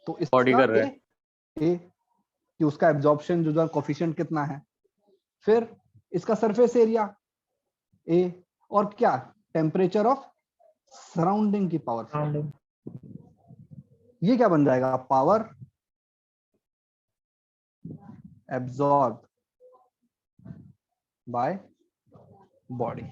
तो इसका Body कर रहा है। ए कि उसका एब्जॉर्प्शन जो कोफिशिएंट कितना है, फिर इसका सरफेस एरिया ए, और क्या, टेम्परेचर ऑफ सराउंडिंग की पावर, Surrounding। ये क्या बन जाएगा, पावर एब्जॉर्ब बाय बॉडी।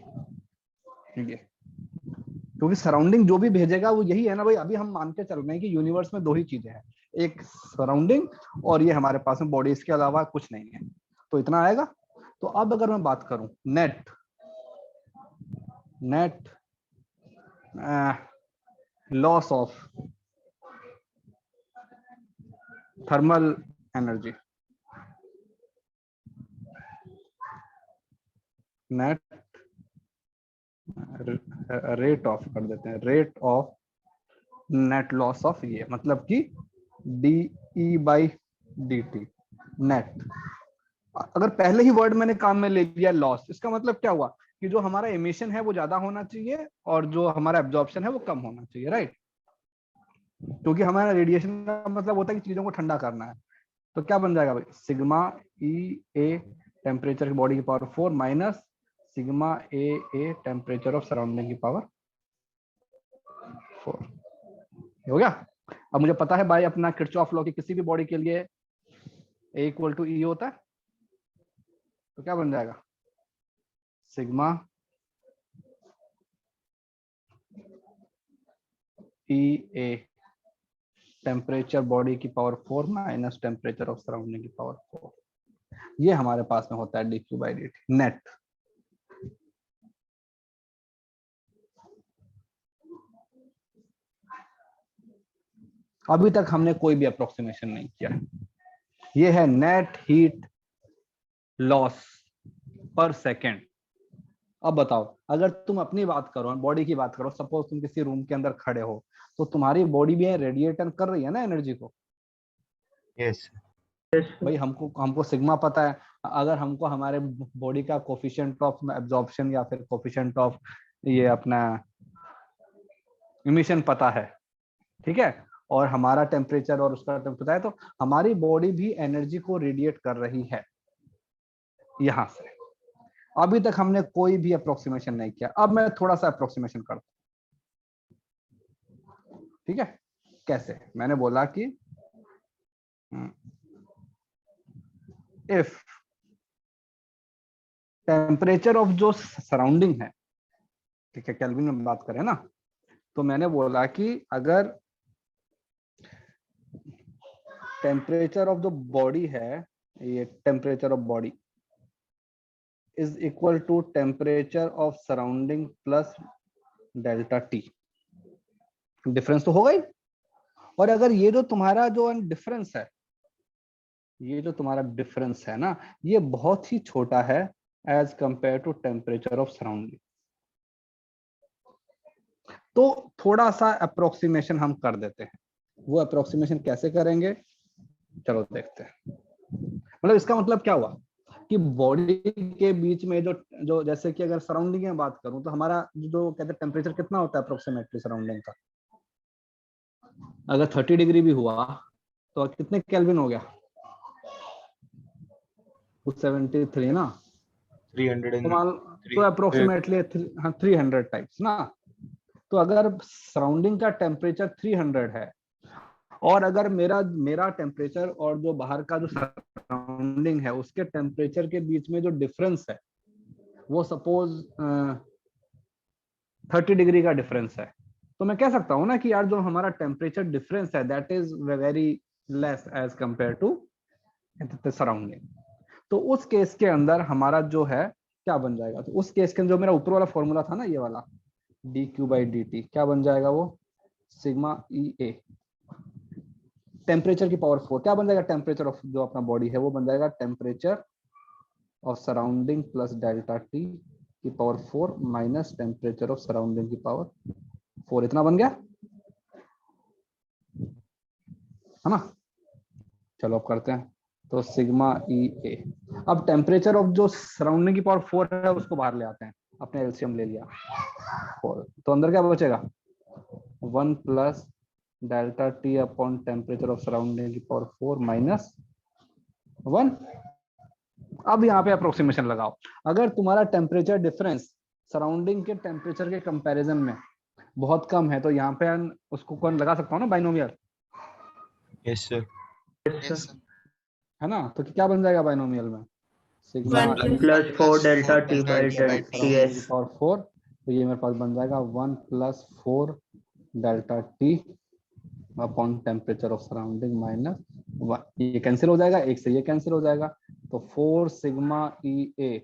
ठीक है, क्योंकि सराउंडिंग जो भी भेजेगा वो यही है ना भाई। अभी हम मान के चल रहे हैं कि यूनिवर्स में दो ही चीजें हैं, एक सराउंडिंग और ये हमारे पास में बॉडी, इसके अलावा कुछ नहीं है, तो इतना आएगा। तो अब अगर मैं बात करूं net loss of thermal energy, net rate of कर देते हैं, rate of net loss of, ये मतलब कि D by D T net. अगर पहले ही वर्ड मैंने काम में ले लिया लॉस, इसका मतलब क्या हुआ कि जो हमारा एमिशन है वो ज्यादा होना चाहिए और जो हमारा एब्जॉर्प्शन है वो कम होना चाहिए, राइट। क्योंकि हमारा रेडिएशन का मतलब होता है कि चीजों को ठंडा करना है। तो क्या बन जाएगा भाई, सिग्मा ई ए टेम्परेचर की बॉडी की power 4 minus sigma A temperature of surrounding की पावर 4। हो गया। अब मुझे पता है भाई अपना किरचॉफ लॉ की किसी भी बॉडी के लिए ए इक्वल टू ई होता है, तो क्या बन जाएगा, sigma E A temperature body की power 4 minus temperature of surrounding की पावर 4। ये हमारे पास में होता है dq by dt नेट। अभी तक हमने कोई भी अप्रोक्सीमेशन नहीं किया, ये है नेट हीट लॉस पर सेकेंड। अब बताओ, अगर तुम अपनी बात करो, बॉडी की बात करो, सपोज तुम किसी रूम के अंदर खड़े हो, तो तुम्हारी बॉडी भी रेडिएट कर रही है ना एनर्जी को। यस भाई हमको सिग्मा पता है, अगर हमको हमारे बॉडी का कोफिशिएंट ऑफ एब्जॉर्प्शन या फिर कोफिशिएंट ऑफ ये अपना इमिशन पता है, ठीक है, और हमारा टेम्परेचर और उसका पता है, तो हमारी बॉडी भी एनर्जी को रेडिएट कर रही है यहां से। अभी तक हमने कोई भी अप्रोक्सीमेशन नहीं किया, अब मैं थोड़ा सा अप्रोक्सीमेशन करता हूं, ठीक है। कैसे, मैंने बोला कि इफ टेम्परेचर ऑफ जो सराउंडिंग है, ठीक है, केल्विन में बात करें ना, तो मैंने बोला कि अगर टेम्परेचर ऑफ जो बॉडी है, ये temperature of body is equal to temperature of surrounding plus delta T. Difference तो होगा ही। और अगर ये जो तुम्हारा जो डिफरेंस है, ये जो तुम्हारा डिफरेंस है ना, ये बहुत ही छोटा है as compare to temperature of surrounding, तो थोड़ा सा अप्रोक्सीमेशन हम कर देते हैं। वो अप्रोक्सीमेशन कैसे करेंगे, चलो देखते हैं। मतलब इसका मतलब क्या हुआ कि बॉडी के बीच में जो जैसे कि अगर सराउंडिंग में बात करूं, तो हमारा जो कहते हैं टेम्परेचर कितना होता है अप्रोक्सीमेटली सराउंडिंग का, अगर 30 डिग्री भी हुआ तो कितने केल्विन हो गया, 73 ना, 300 तो अप्रोक्सीमेटली 300 टाइप्स ना। तो अगर सराउंडिंग का टेम्परेचर 300 है और अगर मेरा टेम्परेचर और जो बाहर का जो सराउंडिंग है उसके टेम्परेचर के बीच में जो डिफरेंस है वो सपोज 30 डिग्री का डिफरेंस है, तो मैं कह सकता हूं ना कि यार जो हमारा टेम्परेचर डिफरेंस है that is very less as compare to surrounding. तो उस केस के अंदर हमारा जो है क्या बन जाएगा, तो उस केस के अंदर जो मेरा ऊपर वाला फॉर्मूला था ना, ये वाला dq by dt क्या बन जाएगा, वो सिग्मा ई ए टेम्परेचर की पावर 4 क्या बन जाएगा? टेम्परेचर ऑफ जो अपना बॉडी है वो बन जाएगा temperature of surrounding plus delta T की power 4 minus temperature of surrounding की पावर 4। इतना बन गया है ना? चलो अब करते हैं। तो सिग्मा ई ए, अब टेम्परेचर ऑफ जो सराउंडिंग की पावर 4 है उसको बाहर ले आते हैं, अपने एलसीएम ले लिया 4, तो अंदर क्या बचेगा? 1 plus delta T upon temperature of surrounding की पावर 4 माइनस 1। अब यहाँ पे अप्रोक्सीमेशन लगाओ। अगर तुम्हारा टेम्परेचर डिफरेंस सराउंडिंग के टेम्परेचर के कंपैरिजन में बहुत कम है तो यहाँ पे उसको कौन लगा सकता हूँ ना, binomial, yes sir. Yes, sir. है ना? तो क्या बन जाएगा बाइनोमियल में? Sigma One E plus 4 delta T delta by T by T S. Power 4, तो ये मेरे पास बन जाएगा 1 plus 4 delta T upon temperature of surrounding minus 1। ये कैंसिल हो जाएगा, एक से ये कैंसिल हो जाएगा, तो 4 sigma E A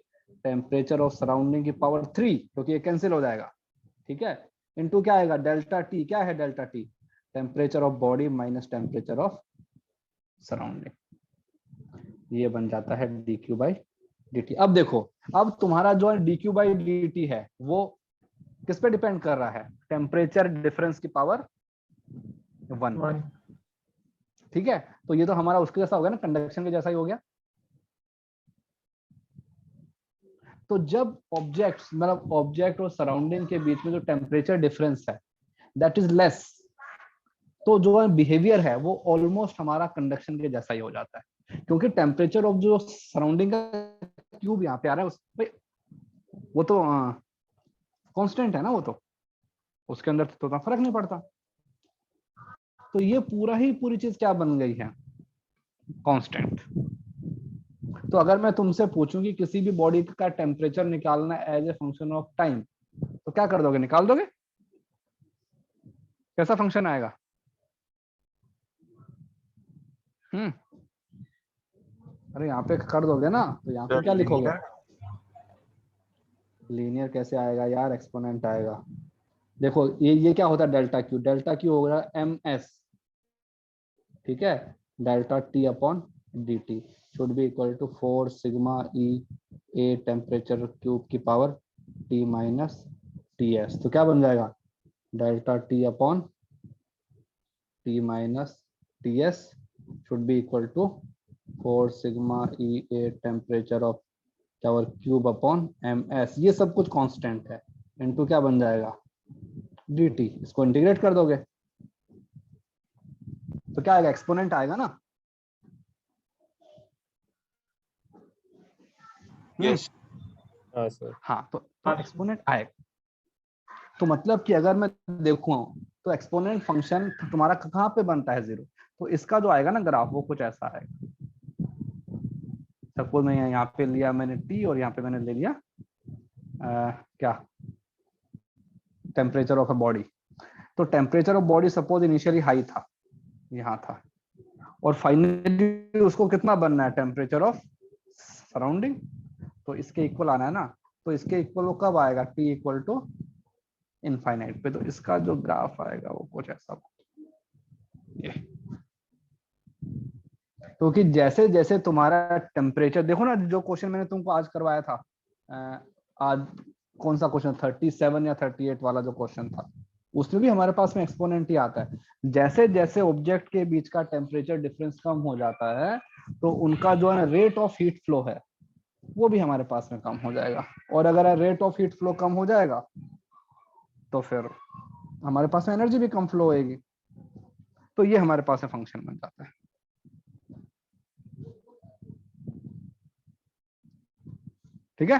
temperature of surrounding की पावर 3, क्योंकि ये कैंसिल हो जाएगा, ठीक है, इनटू क्या आएगा? Delta T. क्या है delta T? Temperature of body minus temperature of surrounding. ये बन जाता है dq बाई dt। अब देखो, अब तुम्हारा जो dq बाई dt है वो किस पे डिपेंड कर रहा है? टेम्परेचर डिफरेंस की पावर 1। ठीक है, तो ये तो हमारा उसके जैसा हो गया ना, कंडक्शन के जैसा ही हो गया। तो जब ऑब्जेक्ट मतलब ऑब्जेक्ट और सराउंडिंग के बीच में जो टेम्परेचर डिफरेंस है दैट इज लेस, तो जो बिहेवियर है वो ऑलमोस्ट हमारा कंडक्शन के जैसा ही हो जाता है, क्योंकि टेम्परेचर ऑफ जो सराउंडिंग का क्यूब यहाँ पे आ रहा है वो तो कांस्टेंट है ना, वो तो उसके अंदर तो फर्क नहीं पड़ता। तो ये पूरी चीज क्या बन गई है? कांस्टेंट। तो अगर मैं तुमसे पूछूं कि किसी भी बॉडी का टेम्परेचर निकालना as a function of time, तो क्या कर दोगे? निकाल दोगे? कैसा फंक्शन आएगा? अरे यहाँ पे कर दोगे ना, तो यहाँ पे क्या लिखोगे? लीनियर कैसे आएगा यार? एक्सपोनेंट आएगा। देखो ये क्या होता है? Delta Q. डेल्टा क्यू हो गया एम एस, ठीक है, delta T upon D T should be equal to 4 sigma E A temperature cube की power T minus T S. तो क्या बन जाएगा? Delta T upon T minus T S should be equal to 4 sigma E A temperature of power cube upon M S. ये सब कुछ constant है, into क्या बन जाएगा? D T. इसको इंटीग्रेट कर दोगे तो क्या आएगा? एक्सपोनेंट आएगा ना। यस हाँ सर। हाँ, तो एक्सपोनेंट आएगा। तो मतलब कि अगर मैं देखूं तो एक्सपोनेंट फंक्शन तुम्हारा कहाँ पे बनता है? 0। तो इसका जो आएगा ना ग्राफ वो कुछ ऐसा आएगा। सपोज मैं यहाँ पे लिया मैंने t और यहाँ पे मैंने ले लिया क्या? Temperature of a body. तो temperature of body suppose initially high था, यहाँ था, और फाइनली उसको कितना बनना है? Temperature of surrounding. तो इसके इक्वल आना है ना, तो इसके इक्वल वो कब आएगा? t इक्वल टू इनफाइनाइट पे। तो इसका जो ग्राफ आएगा वो कुछ ऐसा, ये क्योंकि जैसे जैसे तुम्हारा टेम्परेचर, देखो ना जो क्वेश्चन मैंने तुमको आज करवाया था, आज कौन सा क्वेश्चन? 37 या 38 वाला जो क्वेश्चन था, उसमें भी हमारे पास में एक्सपोनेंट ही आता है। जैसे जैसे ऑब्जेक्ट के बीच का टेम्परेचर डिफरेंस कम हो जाता है तो उनका जो है रेट ऑफ हीट फ्लो है वो भी हमारे पास में कम हो जाएगा, और अगर रेट ऑफ हीट फ्लो कम हो जाएगा तो फिर हमारे पास में एनर्जी भी कम फ्लो होएगी। तो ये हमारे पास में फंक्शन बन जाता है। ठीक है?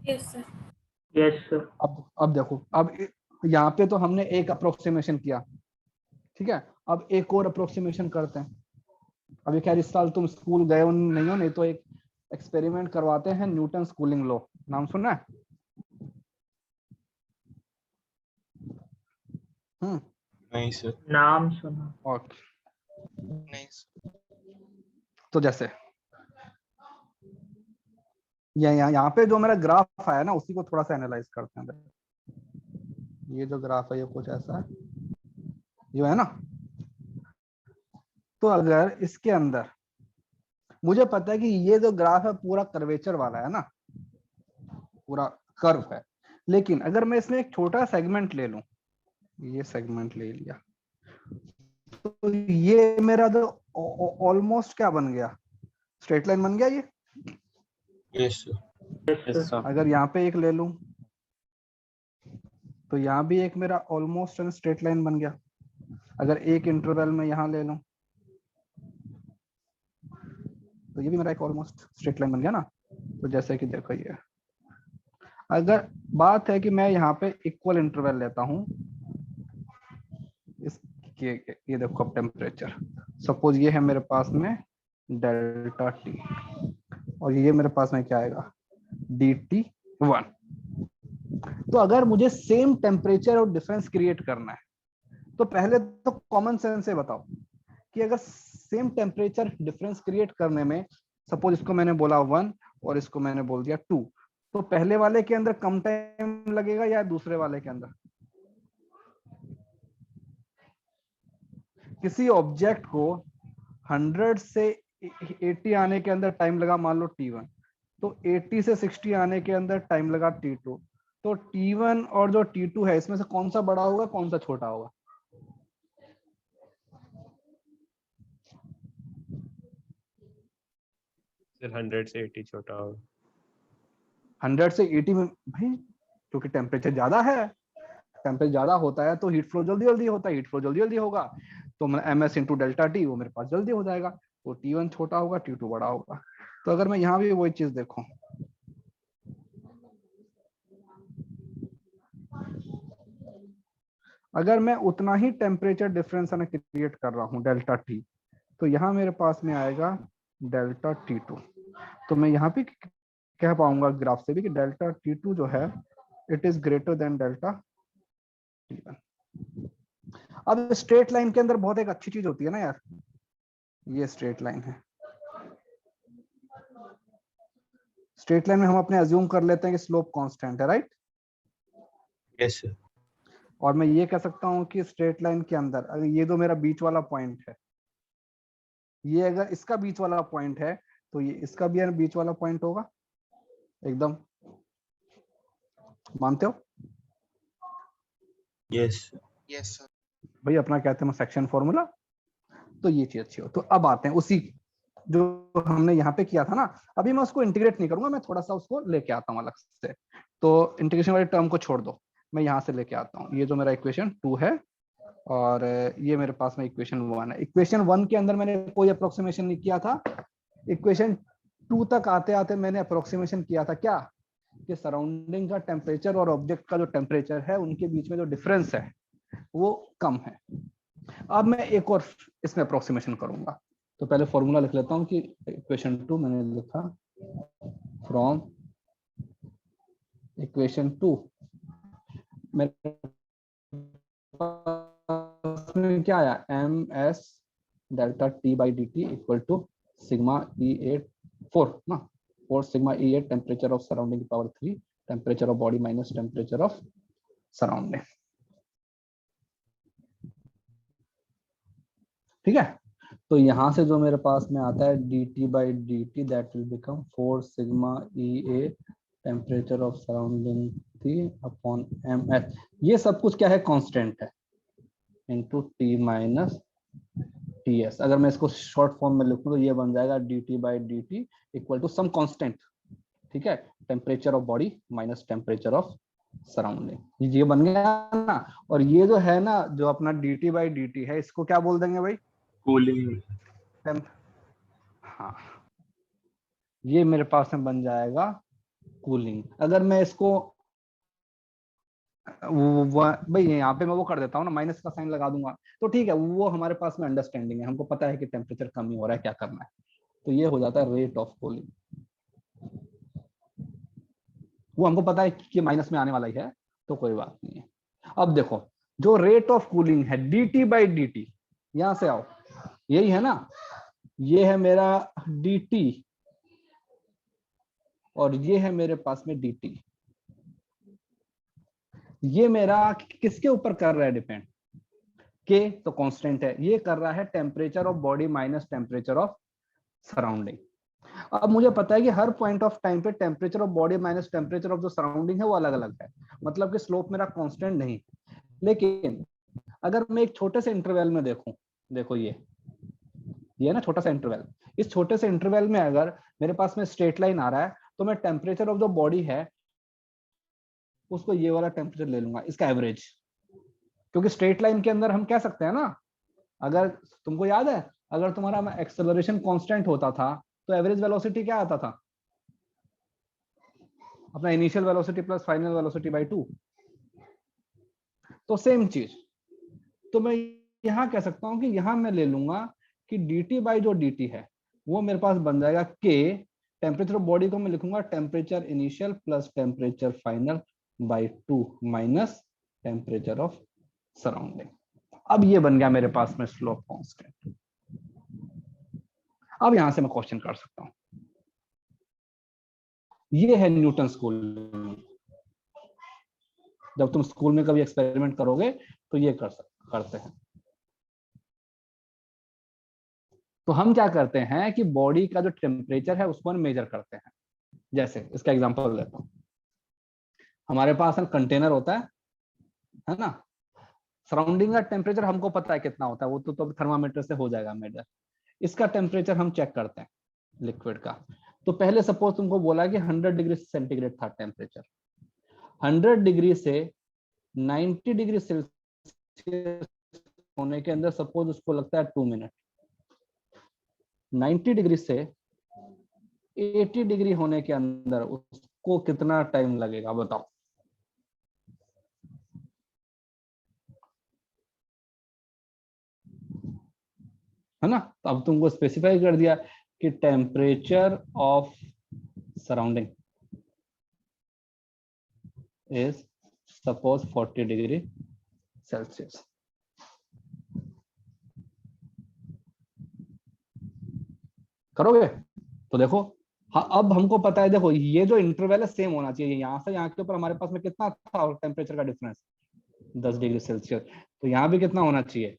Yes sir. Yes sir. अब देखो, अब यहाँ पे तो हमने एक अप्रोक्सीमेशन किया, ठीक है, अब एक और अप्रोक्सीमेशन करते हैं। अभी खैर इस साल तुम स्कूल गए हो नहीं हो, नहीं तो एक एक्सपेरिमेंट करवाते हैं, न्यूटन कूलिंग लॉ, नाम सुना है? नहीं सर। नाम सुना। और Nice. तो जैसे यहाँ पे जो मेरा ग्राफ आया ना उसी को थोड़ा सा एनालाइज करते हैं। ये जो ग्राफ है ये कुछ ऐसा है, जो है ना। तो अगर इसके अंदर मुझे पता है कि ये जो ग्राफ है पूरा कर्वेचर वाला है ना, पूरा कर्व है, लेकिन अगर मैं इसमें एक छोटा सेगमेंट ले लूं, ये सेगमेंट ले लिया, तो ये मेरा जो ऑलमोस्ट क्या बन गया, स्ट्रेट लाइन बन गया ये। Yes Yes, sir. अगर यहाँ पे एक ले लूं तो यहाँ भी एक मेरा ऑलमोस्ट स्ट्रेट लाइन बन गया। अगर एक इंटरवल में यहाँ ले लूं तो ये भी मेरा एक ऑलमोस्ट स्ट्रेट लाइन बन गया ना। तो जैसे कि देखो ये, अगर बात है कि मैं यहाँ पे इक्वल इंटरवल लेता हूँ, ये देखो अब टेम्परेचर, सपोज ये है मेरे पास में डेल्टा टी, और ये मेरे पास में क्या आएगा, DT1। तो अगर मुझे सेम टेम्परेचर और डिफरेंस क्रिएट करना है, तो पहले तो कॉमन सेंस से बताओ कि अगर सेम टेम्परेचर डिफरेंस क्रिएट करने में, सपोज इसको मैंने बोला 1 और इसको मैंने बोल दिया 2, तो पहले वाले के अंदर कम टाइम लगेगा या दूसरे वाले के अंदर? किसी ऑब्जेक्ट को 100 से 80 आने के अंदर टाइम लगा मान लो T1, तो 80 से 60 आने के अंदर टाइम लगा T2, तो T1 और जो T2 है इसमें से कौन सा बड़ा होगा, कौन सा छोटा होगा? फिर 100 से 80 छोटा होगा। 100 से 80 में भाई, क्योंकि टेम्परेचर ज्यादा है, टेम्परेचर ज्यादा होता है तो हीट फ्लो जल्दी जल्दी होता है, हीट फ्लो जल्दी जल्दी होगा, तो ms इंटू डेल्टा टी वो मेरे पास जल्दी हो जाएगा। तो T1 छोटा होगा, T2 बड़ा होगा। तो अगर मैं यहाँ भी वही चीज देखूं, अगर मैं उतना ही टेम्परेचर डिफरेंस क्रिएट कर रहा हूँ डेल्टा टी, तो यहाँ मेरे पास में आएगा डेल्टा T2। तो मैं यहाँ पे कह पाऊंगा ग्राफ से भी कि डेल्टा T2 जो है it is greater than delta T1। अब स्ट्रेट लाइन के अंदर बहुत एक अच्छी चीज होती है ना यार, ये स्ट्रेट लाइन है, स्ट्रेट लाइन में हम अपने अज्यूम कर लेते हैं कि स्लोप कांस्टेंट है, राइट। Yes sir. और मैं ये कह सकता हूँ कि स्ट्रेट लाइन के अंदर अगर ये जो मेरा बीच वाला पॉइंट है, ये अगर इसका बीच वाला पॉइंट है, तो ये इसका भी बीच वाला पॉइंट होगा, एकदम मानते हो? Yes Yes, sir. भाई अपना कहते हैं सेक्शन फॉर्मूला। तो ये चीज अच्छी हो। तो अब आते हैं उसी जो हमने यहाँ पे किया था ना, अभी मैं उसको इंटीग्रेट नहीं करूंगा, मैं थोड़ा सा उसको लेके आता हूँ अलग से। तो इंटीग्रेशन वाले टर्म को छोड़ दो, मैं यहाँ से लेके आता हूँ। ये जो मेरा इक्वेशन 2 है और ये मेरे पास में इक्वेशन 1 है। इक्वेशन 1 के अंदर मैंने कोई अप्रोक्सीमेशन नहीं किया था, इक्वेशन 2 तक आते आते मैंने अप्रोक्सीमेशन किया था क्या, कि सराउंडिंग का टेम्परेचर और ऑब्जेक्ट का जो टेम्परेचर है उनके बीच में जो डिफरेंस है वो कम है। अब मैं एक और इसमें अप्रोक्सीमेशन करूंगा। तो पहले फॉर्मूला लिख लेता हूं कि इक्वेशन 2 मैंने लिखा फ्रॉम इक्वेशन 2 मेरे पास में क्या आया, ms delta t by D T equal to sigma E8 4 ना, 4 सिग्मा E8 temperature of surrounding power 3 temperature of body minus temperature of surrounding. ठीक है। तो यहां से जो मेरे पास में आता है dt by D T that will become 4 सिग्मा E8 temperature of surrounding 3 upon ms। ये सब कुछ क्या है, कांस्टेंट है, इनटू t माइनस ts। अगर मैं इसको शॉर्ट फॉर्म में लिखूं तो ये बन जाएगा dt by D T equal to some constant, ठीक है, temperature of body minus temperature of surrounding. ये बन गया ना। और ये जो है ना, जो अपना dt बाई डी टी है, इसको क्या बोल देंगे भाई, कूलिंग। हाँ, ये मेरे पास में बन जाएगा कूलिंग। अगर मैं इसको भाई यहाँ पे मैं वो कर देता हूँ ना, माइनस का साइन लगा दूंगा, तो ठीक है, वो हमारे पास में अंडरस्टैंडिंग है, हमको पता है कि टेम्परेचर कम ही हो रहा है, क्या करना है। तो ये हो जाता है रेट ऑफ कूलिंग, वो हमको पता है कि माइनस में आने वाला ही है, तो कोई बात नहीं है। अब देखो जो रेट ऑफ कूलिंग है dt बाई डी टी, यहां से आओ, यही है ना, ये है मेरा dt और ये है मेरे पास में dt। ये मेरा किसके ऊपर कर रहा है डिपेंड, के तो कांस्टेंट है, ये कर रहा है temperature of body minus temperature of surrounding. अब मुझे पता है कि हर पॉइंट ऑफ टाइम पे temperature of body minus temperature of जो सराउंडिंग है वो अलग अलग है, मतलब कि स्लोप मेरा कांस्टेंट नहीं। लेकिन अगर मैं एक छोटे से इंटरवल में देखूं, देखो ये ना छोटा सा इंटरवल, इस छोटे से इंटरवल में अगर मेरे पास में स्ट्रेट लाइन आ रहा है तो मैं टेम्परेचर ऑफ द बॉडी है उसको ये वाला टेम्परेचर ले लूंगा, इसका एवरेज, क्योंकि स्ट्रेट लाइन के अंदर हम कह सकते हैं ना, अगर तुमको याद है अगर तुम्हारा एक्सेलरेशन कांस्टेंट होता था तो एवरेज वेलोसिटी क्या आता था, अपना initial velocity plus final velocity bye 2। तो सेम चीज, तो मैं यहां कह सकता हूं कि यहां मैं ले लूंगा कि dt बाय जो dt है वो मेरे पास बन जाएगा k, टेम्परेचर ऑफ बॉडी को मैं लिखूंगा temperature initial plus temperature final by 2 minus temperature of surrounding. अब ये बन गया मेरे पास में स्लोप कांस्टेंट। अब यहां से मैं क्वेश्चन कर सकता हूं, ये है न्यूटन स्कूल। जब तुम स्कूल में कभी एक्सपेरिमेंट करोगे तो ये करते हैं। तो हम क्या करते हैं कि बॉडी का जो टेम्परेचर है उसको हम मेजर करते हैं। जैसे इसका एग्जांपल देता हूं, हमारे पास कंटेनर होता है ना, सराउंडिंग का टेम्परेचर हमको पता है कितना होता है, वो तो थर्मामीटर से हो जाएगा मेजर। इसका टेम्परेचर हम चेक करते हैं लिक्विड का। तो पहले सपोज तुमको बोला कि 100 डिग्री सेंटीग्रेड था टेम्परेचर, 100 डिग्री से 90 डिग्री सेल्सियस होने के अंदर सपोज उसको लगता है 2 मिनट, 90 डिग्री से 80 डिग्री होने के अंदर उसको कितना टाइम लगेगा बताओ। है ना, तो अब तुमको स्पेसिफाई कर दिया कि temperature of surrounding is suppose 40 degree Celsius. करोगे तो देखो, हाँ अब हमको पता है, देखो ये जो इंटरवल है सेम होना चाहिए, यहाँ से यहाँ के ऊपर हमारे पास में कितना था टेम्परेचर का डिफरेंस 10 डिग्री सेल्सियस, तो यहाँ भी कितना होना चाहिए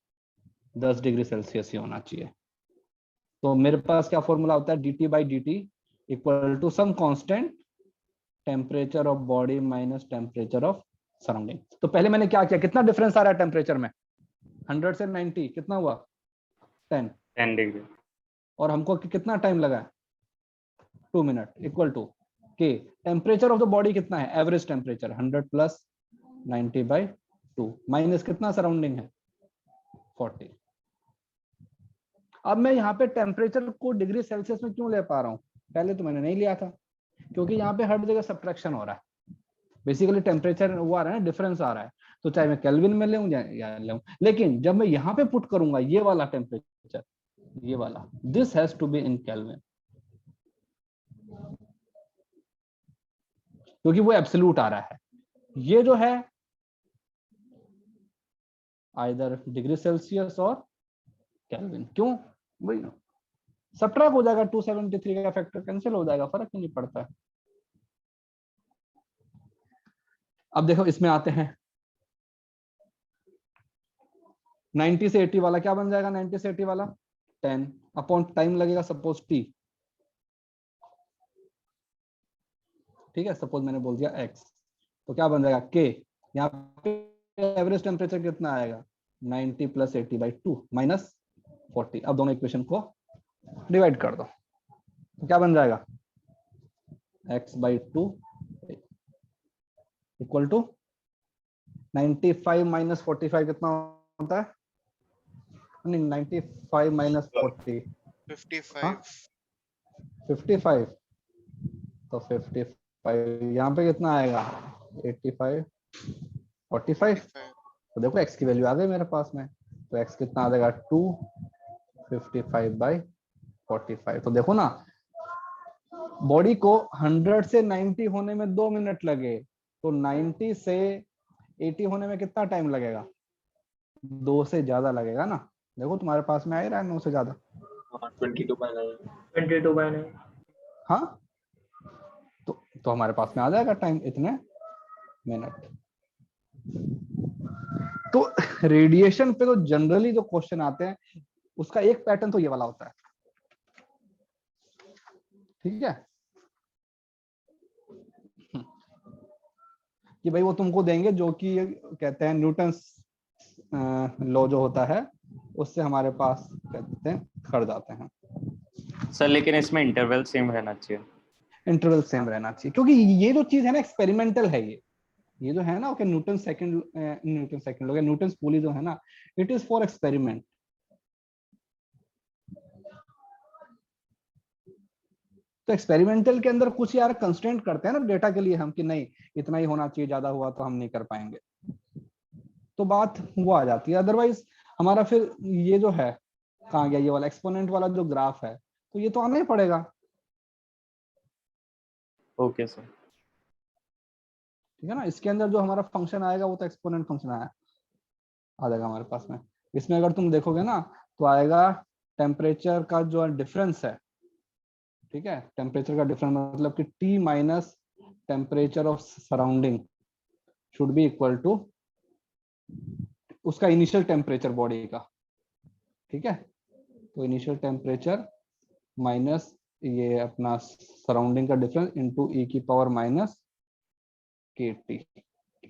10 डिग्री सेल्सियस ही होना चाहिए। तो मेरे पास क्या फॉर्मूला होता है, dt by dt equal to some constant temperature of body minus temperature of surrounding. तो पहले मैंने क्या किया, कितना डिफरेंस आ रहा है टेम्परेचर में, 100 से 90 कितना हुआ 10 डिग्री, और हमको कितना टाइम लगा 2 मिनट, इक्वल टू के टेम्परेचर ऑफ द बॉडी कितना है, average temperature 100 plus 90 by 2 minus कितना सराउंडिंग है 40। अब मैं यहाँ पे टेम्परेचर को डिग्री सेल्सियस में क्यों ले पा रहा हूँ, पहले तो मैंने नहीं लिया था, क्योंकि यहाँ पे हर जगह सब्ट्रैक्शन हो रहा है, बेसिकली टेम्परेचर वो आ रहा है, डिफरेंस आ रहा है, तो चाहे मैं केल्विन में लेऊं या लेऊं, लेकिन जब मैं यहाँ पे पुट करूंगा ये वाला टेम्परेचर, ये वाला, this has to be in kelvin, क्योंकि वो एब्सोल्यूट आ रहा है, ये जो है आइदर डिग्री सेल्सियस और केल्विन। क्यों, वही ना, सब्ट्रैक्ट हो जाएगा, 273 का फैक्टर कैंसिल हो जाएगा, फर्क नहीं पड़ता है। अब देखो इसमें आते हैं 90 से 80 वाला क्या बन जाएगा, 90 से 80 वाला 10 अपॉन टाइम लगेगा सपोज t, ठीक है, सपोज मैंने बोल दिया x, तो क्या बन जाएगा k, यहाँ पे एवरेज टेम्परेचर कितना आएगा 90 प्लस 80 बाई 2 माइनस 40। अब दोनों इक्वेशन को डिवाइड कर दो, तो क्या बन जाएगा x by 2 equal to 95 minus 45 कितना होता है, नहीं 95 माइनस 40 55 55, तो 55 यहाँ पे कितना आएगा 85 45, तो देखो x की वैल्यू आ गई मेरे पास में, तो x कितना आ जाएगा 255 बाई 45। तो देखो ना, बॉडी को 100 से 90 होने में 2 मिनट लगे, तो 90 से 80 होने में कितना टाइम लगेगा, 2 से ज्यादा लगेगा ना। देखो तुम्हारे पास में आ ही रहा है 9 से ज्यादा, 22/9। हाँ तो हमारे पास में आ जाएगा टाइम इतने मिनट। तो रेडिएशन पे तो जनरली जो क्वेश्चन आते हैं उसका एक पैटर्न तो ये वाला होता है, ठीक है, कि भाई वो तुमको देंगे जो कि कहते हैं न्यूटन्स लॉ जो होता है उससे हमारे पास कहते हैं खड़ जाते हैं। सर लेकिन इसमें इंटरवल सेम रहना चाहिए। इंटरवल सेम रहना चाहिए क्योंकि ये जो चीज है ना एक्सपेरिमेंटल है, ये जो है ना ओके न्यूटन सेकंड लोग न्यूटन पुली जो है ना इट इज फॉर एक्सपेरिमेंट। तो एक्सपेरिमेंटल के अंदर कुछ यार कंस्ट्रेंट करते हैं ना डेटा के लिए हम कि नहीं इतना ही होना चाहिए, ज्यादा हुआ तो हम नहीं कर पाएंगे, तो बात वो आ जाती है। अदरवाइज हमारा फिर ये जो है कहाँ गया, ये वाला एक्सपोनेंट वाला जो ग्राफ है तो ये तो आना ही पड़ेगा। Okay sir. ठीक है ना, इसके अंदर जो हमारा फंक्शन आएगा वो तो एक्सपोनेंट फंक्शन आ जाएगा हमारे पास में। इसमें अगर तुम देखोगे ना तो आएगा टेम्परेचर का जो डिफरेंस है, ठीक है, टेम्परेचर का डिफरेंस मतलब कि T minus temperature of surrounding should be equal to उसका इनिशियल टेम्परेचर बॉडी का, ठीक है, तो इनिशियल टेम्परेचर माइनस ये अपना सराउंडिंग का डिफरेंस इनटू e की पावर माइनस KT,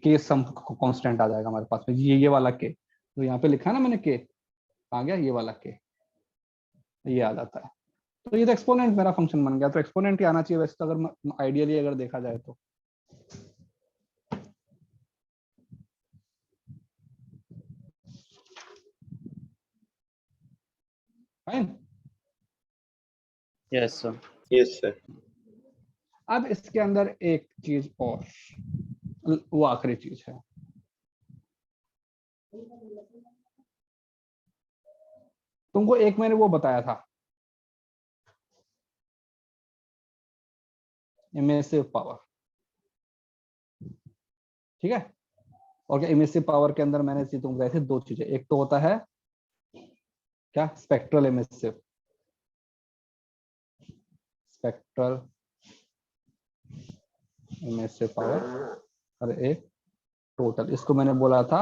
के सम कांस्टेंट आ जाएगा हमारे पास में, ये वाला के, तो यहाँ पे लिखा है ना मैंने के, आ गया ये वाला के, ये आ जाता है। तो ये तो एक्सपोनेंट मेरा फंक्शन बन गया, तो एक्सपोनेंट ही आना चाहिए वैसे तो अगर आइडियली अगर देखा जाए तो। Fine, yes sir. Yes sir. अब इसके अंदर एक चीज और, वो आखिरी चीज है, तुमको एक मैंने वो बताया था इमेसिव पावर, ठीक है, और क्या इमेसिव पावर के अंदर मैंने तुमको बताई थी दो चीजें, एक तो होता है क्या spectral emissive, spectral emissive power, और एक टोटल, इसको मैंने बोला था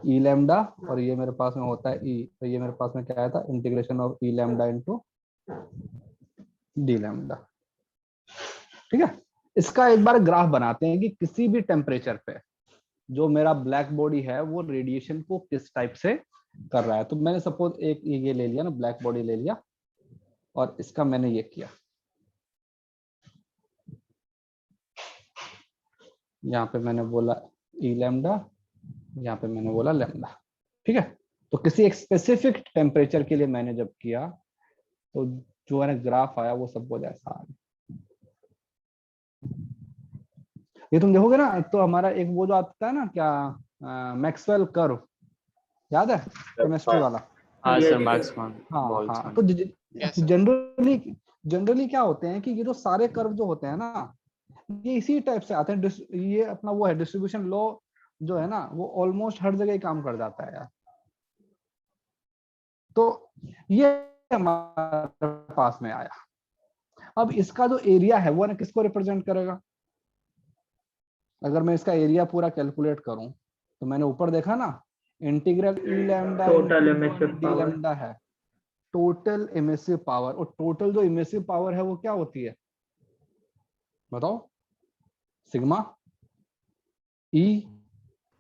ई लैम्डा, और ये मेरे पास में होता है ई, तो ये मेरे पास में क्या आया था integration of E lambda into D lambda, ठीक है। इसका एक बार ग्राफ बनाते हैं कि किसी भी टेम्परेचर पे जो मेरा ब्लैक बॉडी है वो रेडिएशन को किस टाइप से कर रहा है। तो मैंने सपोज एक ये ले लिया ना, ब्लैक बॉडी ले लिया और इसका मैंने ये किया, यहाँ पे मैंने बोला ई लैम्डा, यहाँ पे मैंने बोला लैम्डा, ठीक है। तो किसी एक स्पेसिफिक टेम्परेचर के लिए मैंने जब किया तो जो है ग्राफ आया वो सब कुछ ऐसा आ गया। ये तुम देखोगे ना तो हमारा एक वो जो आता है ना क्या मैक्सवेल कर्व, याद है केमिस्ट्री वाला? हाँ सर, Yes, मैक्सवेल। हाँ हाँ, तो Yes, sir. जनरली क्या होते हैं कि ये जो सारे कर्व जो होते हैं ना ये इसी टाइप से आते हैं, ये अपना वो है डिस्ट्रीब्यूशन लॉ जो है ना वो ऑलमोस्ट हर जगह ही काम कर जाता है यार। तो ये हमारे पास में आया, अब इसका जो एरिया है वो ना किसको रिप्रेजेंट करेगा? अगर मैं इसका एरिया पूरा कैलकुलेट करूं तो मैंने ऊपर देखा ना integral E lambda Total emissive D power. Lambda है टोटल इमिसिव पावर, और टोटल जो इमिसिव पावर है वो क्या होती है बताओ? Sigma E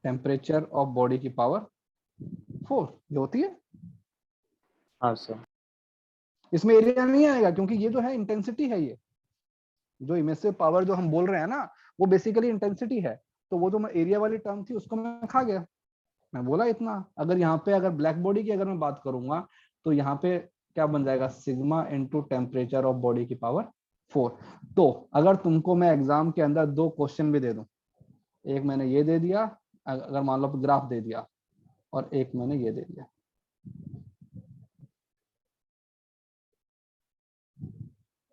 temperature of body की पावर 4 ये होती है। हाँ सर। इसमें एरिया नहीं आएगा क्योंकि ये जो है इंटेंसिटी है, ये जो इमिसिव पावर जो हम बोल रहे हैं ना वो बेसिकली इंटेंसिटी है। तो वो जो एरिया वाली टर्म थी उसको मैं खा गया, मैं बोला इतना। अगर यहाँ पे अगर ब्लैक बॉडी की अगर मैं बात करूंगा तो यहाँ पे क्या बन जाएगा sigma into temperature of body की पावर 4। तो अगर तुमको मैं एग्जाम के अंदर दो क्वेश्चन भी दे दूं, एक मैंने ये दे दिया अगर मान लो ग्राफ दे दिया, और एक मैंने ये दे दिया,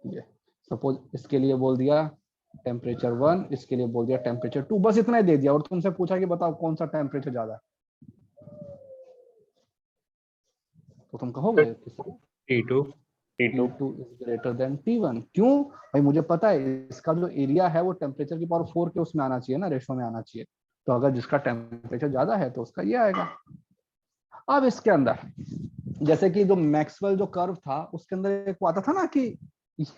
ये सपोज इसके लिए बोल दिया टेम्परेचर 1, इसके लिए बोल दिया टेम्परेचर 2, बस इतना ही दे दिया और तुमसे पूछा कि बताओ कौन सा टेम्परेचर ज्यादा है, तो तुम कहोगे T2 T2 is greater than T1। क्यों भाई? मुझे पता है इसका जो एरिया है वो टेम्परेचर की पावर 4 के उसमें आना चाहिए ना, रेशो में आना चाहिए। तो अगर जिसका टेम्परेचर ज्यादा है तो उसका ये आएगा। अब इसके अंदर जैसे कि जो मैक्सवेल जो कर्व था उसके अंदर एक वो आता था ना कि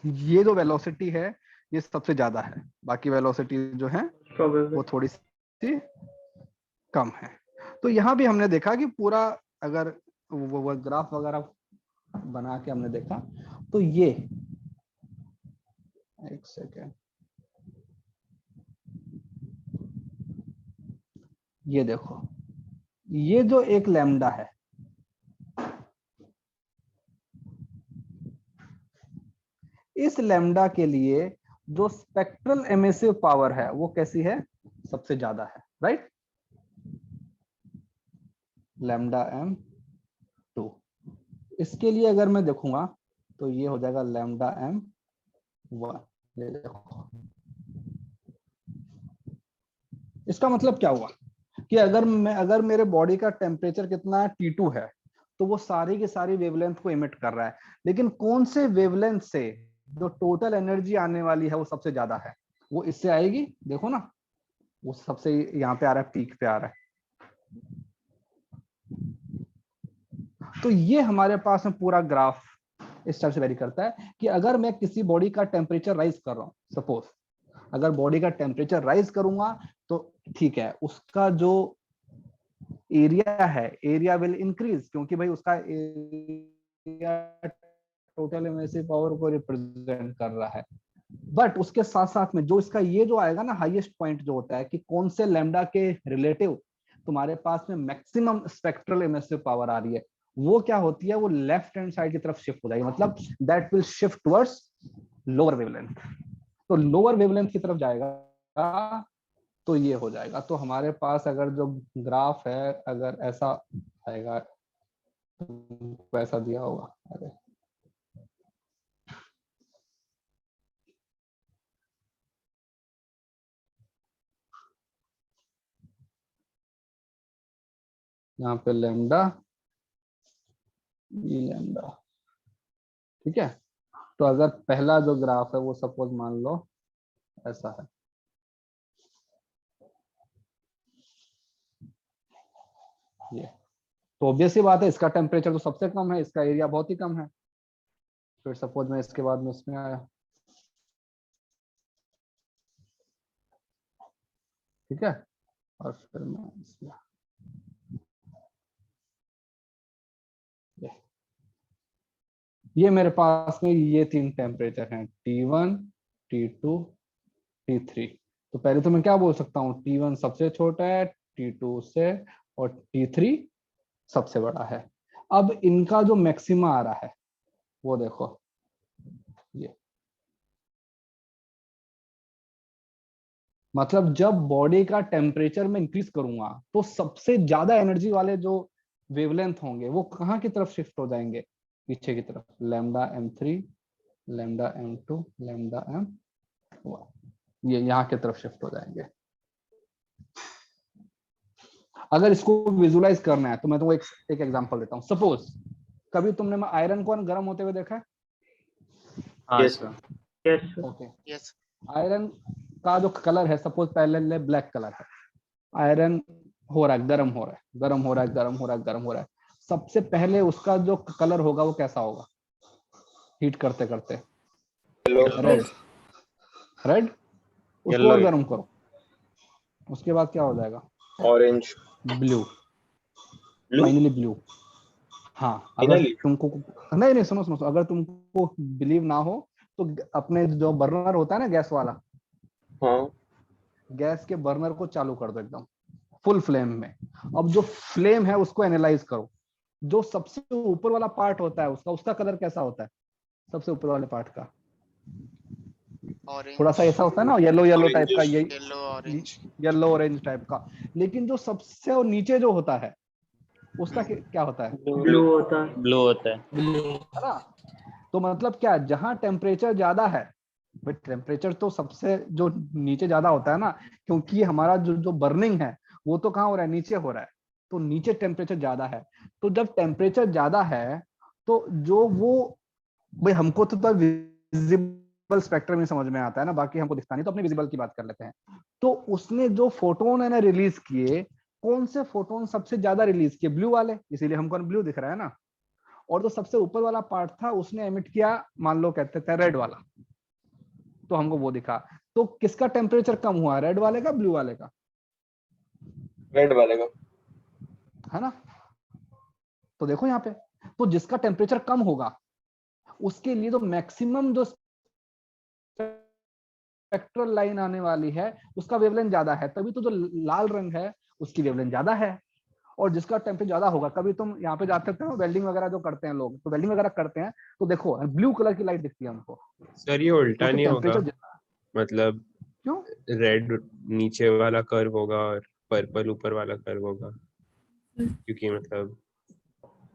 ये जो वेलोसिटी है ये सबसे ज्यादा है, बाकी वेलोसिटी जो है वो थोड़ी सी कम है। तो यहाँ भी हमने देखा कि पूरा अगर वो ग्राफ वगैरह बना के हमने देखा तो ये एक सेकेंड, ये देखो ये जो एक लैम्डा है इस लैम्डा के लिए जो स्पेक्ट्रल एमिसिव पावर है वो कैसी है, सबसे ज्यादा है, राइट, लैम्डा m2। इसके लिए अगर मैं देखूंगा तो ये हो जाएगा लैम्डा m1। ये देखो इसका मतलब क्या हुआ कि अगर मेरे बॉडी का टेम्परेचर कितना है T2 है तो वो सारी की सारी वेवलेंथ को इमिट कर रहा है, लेकिन कौन से वेवलेंथ से जो टोटल एनर्जी आने वाली है वो सबसे ज्यादा है, वो इससे आएगी, देखो ना वो सबसे यहाँ पे आ रहा है, पीक पे आ रहा है। तो ये हमारे पास में पूरा ग्राफ इस तरह से वेरी करता है कि अगर मैं किसी बॉडी का टेम्परेचर राइज कर रहा हूँ, सपोज अगर बॉडी का टेम्परेचर राइज करूंगा तो ठीक है, उसका जो एरिया है एरिया विल इंक्रीज, क्योंकि भाई उसका एरिया टोटल एमिसिव पावर को रिप्रेजेंट कर रहा है। बट उसके साथ साथ में जो इसका ये जो आएगा ना हाईएस्ट पॉइंट जो होता है कि कौन से लैम्डा के रिलेटिव तुम्हारे पास में मैक्सिमम स्पेक्ट्रल एमिसिव पावर आ रही है, वो क्या होती है, वो लेफ्ट हैंड साइड की तरफ शिफ्ट हो जाएगी, मतलब that will shift towards lower wavelength. तो लोअर वेवलेंथ की तरफ जाएगा तो ये हो जाएगा। तो हमारे पास अगर जो ग्राफ है अगर ऐसा आएगा तो ऐसा दिया होगा, अरे यहाँ पे लैम्डा ई लैम्डा, ठीक है। तो अगर पहला जो ग्राफ है वो सपोज मान लो ऐसा है, ये तो ऑब्वियस सी बात है इसका टेम्परेचर तो सबसे कम है, इसका एरिया बहुत ही कम है। फिर सपोज मैं इसके बाद में इसमें आया, ठीक है, और फिर मैं इसमें ये मेरे पास में ये तीन टेम्परेचर हैं T1, T2, T3। तो पहले तो मैं क्या बोल सकता हूँ, T1 सबसे छोटा है T2 से और T3 सबसे बड़ा है। अब इनका जो मैक्सिमा आ रहा है वो देखो, ये मतलब जब बॉडी का टेम्परेचर में इंक्रीज करूंगा तो सबसे ज्यादा एनर्जी वाले जो वेवलेंथ होंगे वो कहाँ की तरफ शिफ्ट हो जाएंगे, पीछे की तरफ, lambda m3, lambda m2, lambda m1, ये यहाँ की तरफ शिफ्ट हो जाएंगे। अगर इसको विजुलाइज करना है तो मैं तुमको एक एग्जांपल देता हूँ। सपोज कभी तुमने आयरन को गर्म होते हुए देखा है? Yes yes okay, yes iron का जो कलर है सपोज पहले ब्लैक कलर है, आयरन हो रहा है, गर्म हो रहा है, गर्म हो रहा है, गर्म हो रहा है, गर्म हो रहा है, सबसे पहले उसका जो कलर होगा वो कैसा होगा, हीट करते करते रेड, रेड, उसको और गर्म करो, उसके बाद क्या हो जाएगा, ऑरेंज, ब्लू, फाइनली ब्लू। हाँ अगर तुमको नहीं सुनो सुनो, अगर तुमको बिलीव ना हो तो अपने जो बर्नर होता है ना गैस वाला, हाँ गैस के बर्नर को चालू कर दो एकदम फुल फ्लेम में। अब जो फ्लेम है उसको एनालाइज करो, जो सबसे ऊपर वाला पार्ट होता है उसका कलर कैसा होता है, सबसे ऊपर वाले पार्ट का ऑरेंज थोड़ा सा ऐसा होता है ना, येलो येलो टाइप का, ये yellow orange yellow orange type का। लेकिन जो सबसे नीचे जो होता है उसका क्या होता है, ब्लू होता है। ब्लू होता है। है ना। तो मतलब क्या, जहां टेम्परेचर ज्यादा है, भाई टेम्परेचर तो सबसे जो नीचे ज्यादा होता है ना, क्योंकि हमारा जो बर्निंग है वो तो कहाँ हो रहा है, नीचे हो रहा है, तो नीचे टेम्परेचर ज्यादा है। तो जब टेम्परेचर ज्यादा है तो जो वो भाई हमको तो विजिबल विजिबल स्पेक्ट्रम ही समझ में आता है ना, बाकी हमको दिखता नहीं, तो अपने विजिबल की बात कर लेते हैं। तो उसने जो फोटोन है ना रिलीज किए, कौन से फोटोन सबसे ज्यादा रिलीज किए? ब्लू वाले, इसीलिए हमको ब्लू दिख रहा है ना। और जो सबसे ऊपर वाला पार्ट था उसने एमिट किया, मान लो कहते थे रेड वाला, तो हमको वो दिखा। तो किसका टेम्परेचर कम हुआ, रेड वाले का ब्लू वाले का? रेड वाले का। है ना। तो देखो यहाँ पे, तो जिसका टेम्परेचर कम होगा उसके लिए तो मैक्सिमम जो स्पेक्ट्रल लाइन आने वाली है उसका वेवलेंथ ज्यादा है, तभी तो जो लाल रंग है उसकी वेवलेंथ ज्यादा है। और जिसका टेम्परेचर ज्यादा होगा, कभी तुम यहाँ पे जाते हो वेल्डिंग वगैरह जो करते हैं लोग, तो वेल्डिंग वगैरह करते हैं तो देखो ब्लू कलर की लाइट दिखती है हमको। सर ये उल्टा क्योंकि नहीं होगा, टेम्परेचर मतलब क्यों? रेड नीचे वाला कर्व होगा और पर्पल ऊपर वाला कर्व होगा, क्योंकि मतलब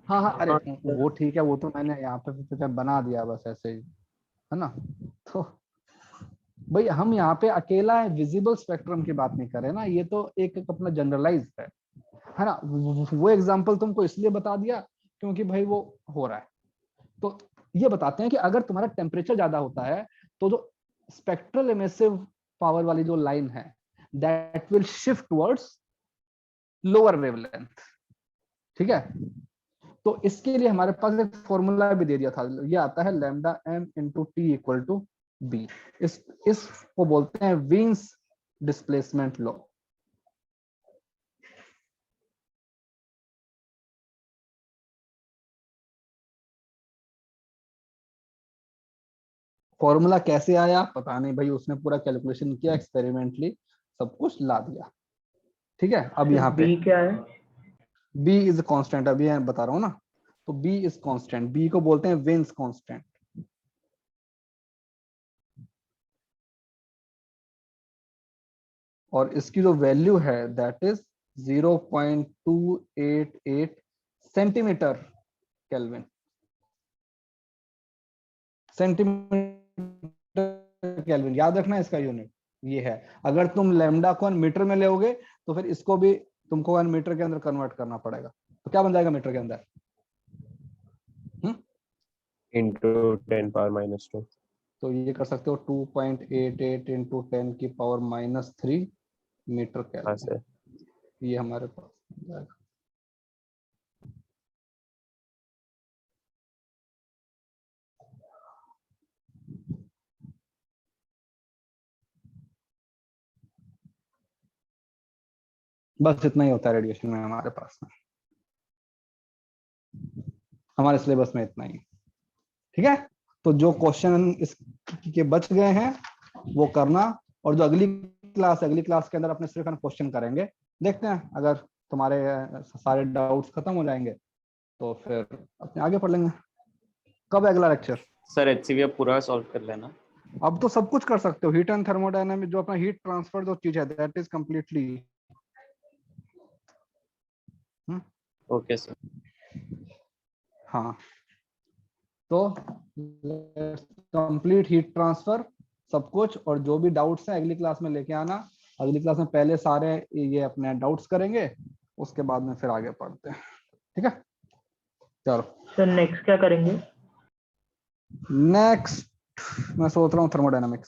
हाँ हाँ, अरे वो ठीक है, वो तो मैंने यहाँ पे बना दिया बस ऐसे ही, है ना। तो भाई हम यहाँ पे अकेला विजिबल स्पेक्ट्रम की बात नहीं कर रहे ना, ये तो एक अपना जनरलाइज है ना। वो एग्जांपल तुमको इसलिए बता दिया क्योंकि भाई वो हो रहा है। तो ये बताते हैं कि अगर तुम्हारा टेम्परेचर ज्यादा होता है तो जो स्पेक्ट्रल एमिसिव पावर वाली जो लाइन है that will shift towards lower wavelength, ठीक है। तो इसके लिए हमारे पास एक फॉर्मूला भी दे दिया था, ये आता है lambda m into T equal to B. इसको बोलते हैं वीन्स डिस्प्लेसमेंट लॉ। फॉर्मूला कैसे आया पता नहीं भाई, उसने पूरा कैलकुलेशन किया एक्सपेरिमेंटली, सब कुछ ला दिया, ठीक है। अब यहाँ पे बी क्या है? बी इज कांस्टेंट, अभी मैं बता रहा हूँ ना। तो बी इज कांस्टेंट, बी को बोलते हैं वेन्स कांस्टेंट। और इसकी जो वैल्यू है that is 0.288 centimetre kelvin. Centimetre kelvin याद रखना, इसका यूनिट ये है। अगर तुम लैम्डा को मीटर में लोगे तो फिर इसको भी तुमको मीटर के अंदर कन्वर्ट करना पड़ेगा। तो क्या बन जाएगा मीटर के अंदर? इंटू 10⁻⁻²। तो ये कर सकते हो 2.88 इंटू 10⁻³ मीटर हाँ केल्विन, सर। ये हमारे पास बन जाएगा। बस इतना ही होता है रेडिएशन में हमारे पास में, हमारे सिलेबस में इतना ही, ठीक है। तो जो क्वेश्चन इसके बच गए हैं वो करना, और जो अगली क्लास के अंदर अपने सिर्फ क्वेश्चन करेंगे। देखते हैं अगर तुम्हारे सारे डाउट्स खत्म हो जाएंगे तो फिर अपने आगे पढ़ लेंगे। कब है अगला लेक्चर? सर HCV अब पूरा सॉल्व कर लेना। अब तो सब कुछ कर सकते हो, हीट एंड थर्मोडायनामिक जो अपना हीट ट्रांसफर जो चीज है that is completely. Okay sir. हाँ, तो कंप्लीट हीट ट्रांसफर सब कुछ, और जो भी डाउट्स हैं अगली क्लास में लेके आना। अगली क्लास में पहले सारे ये अपने डाउट्स करेंगे, उसके बाद में फिर आगे पढ़ते हैं, ठीक है। चलो सर नेक्स्ट क्या करेंगे? नेक्स्ट मैं सोच रहा हूँ थर्मोडायनामिक्स।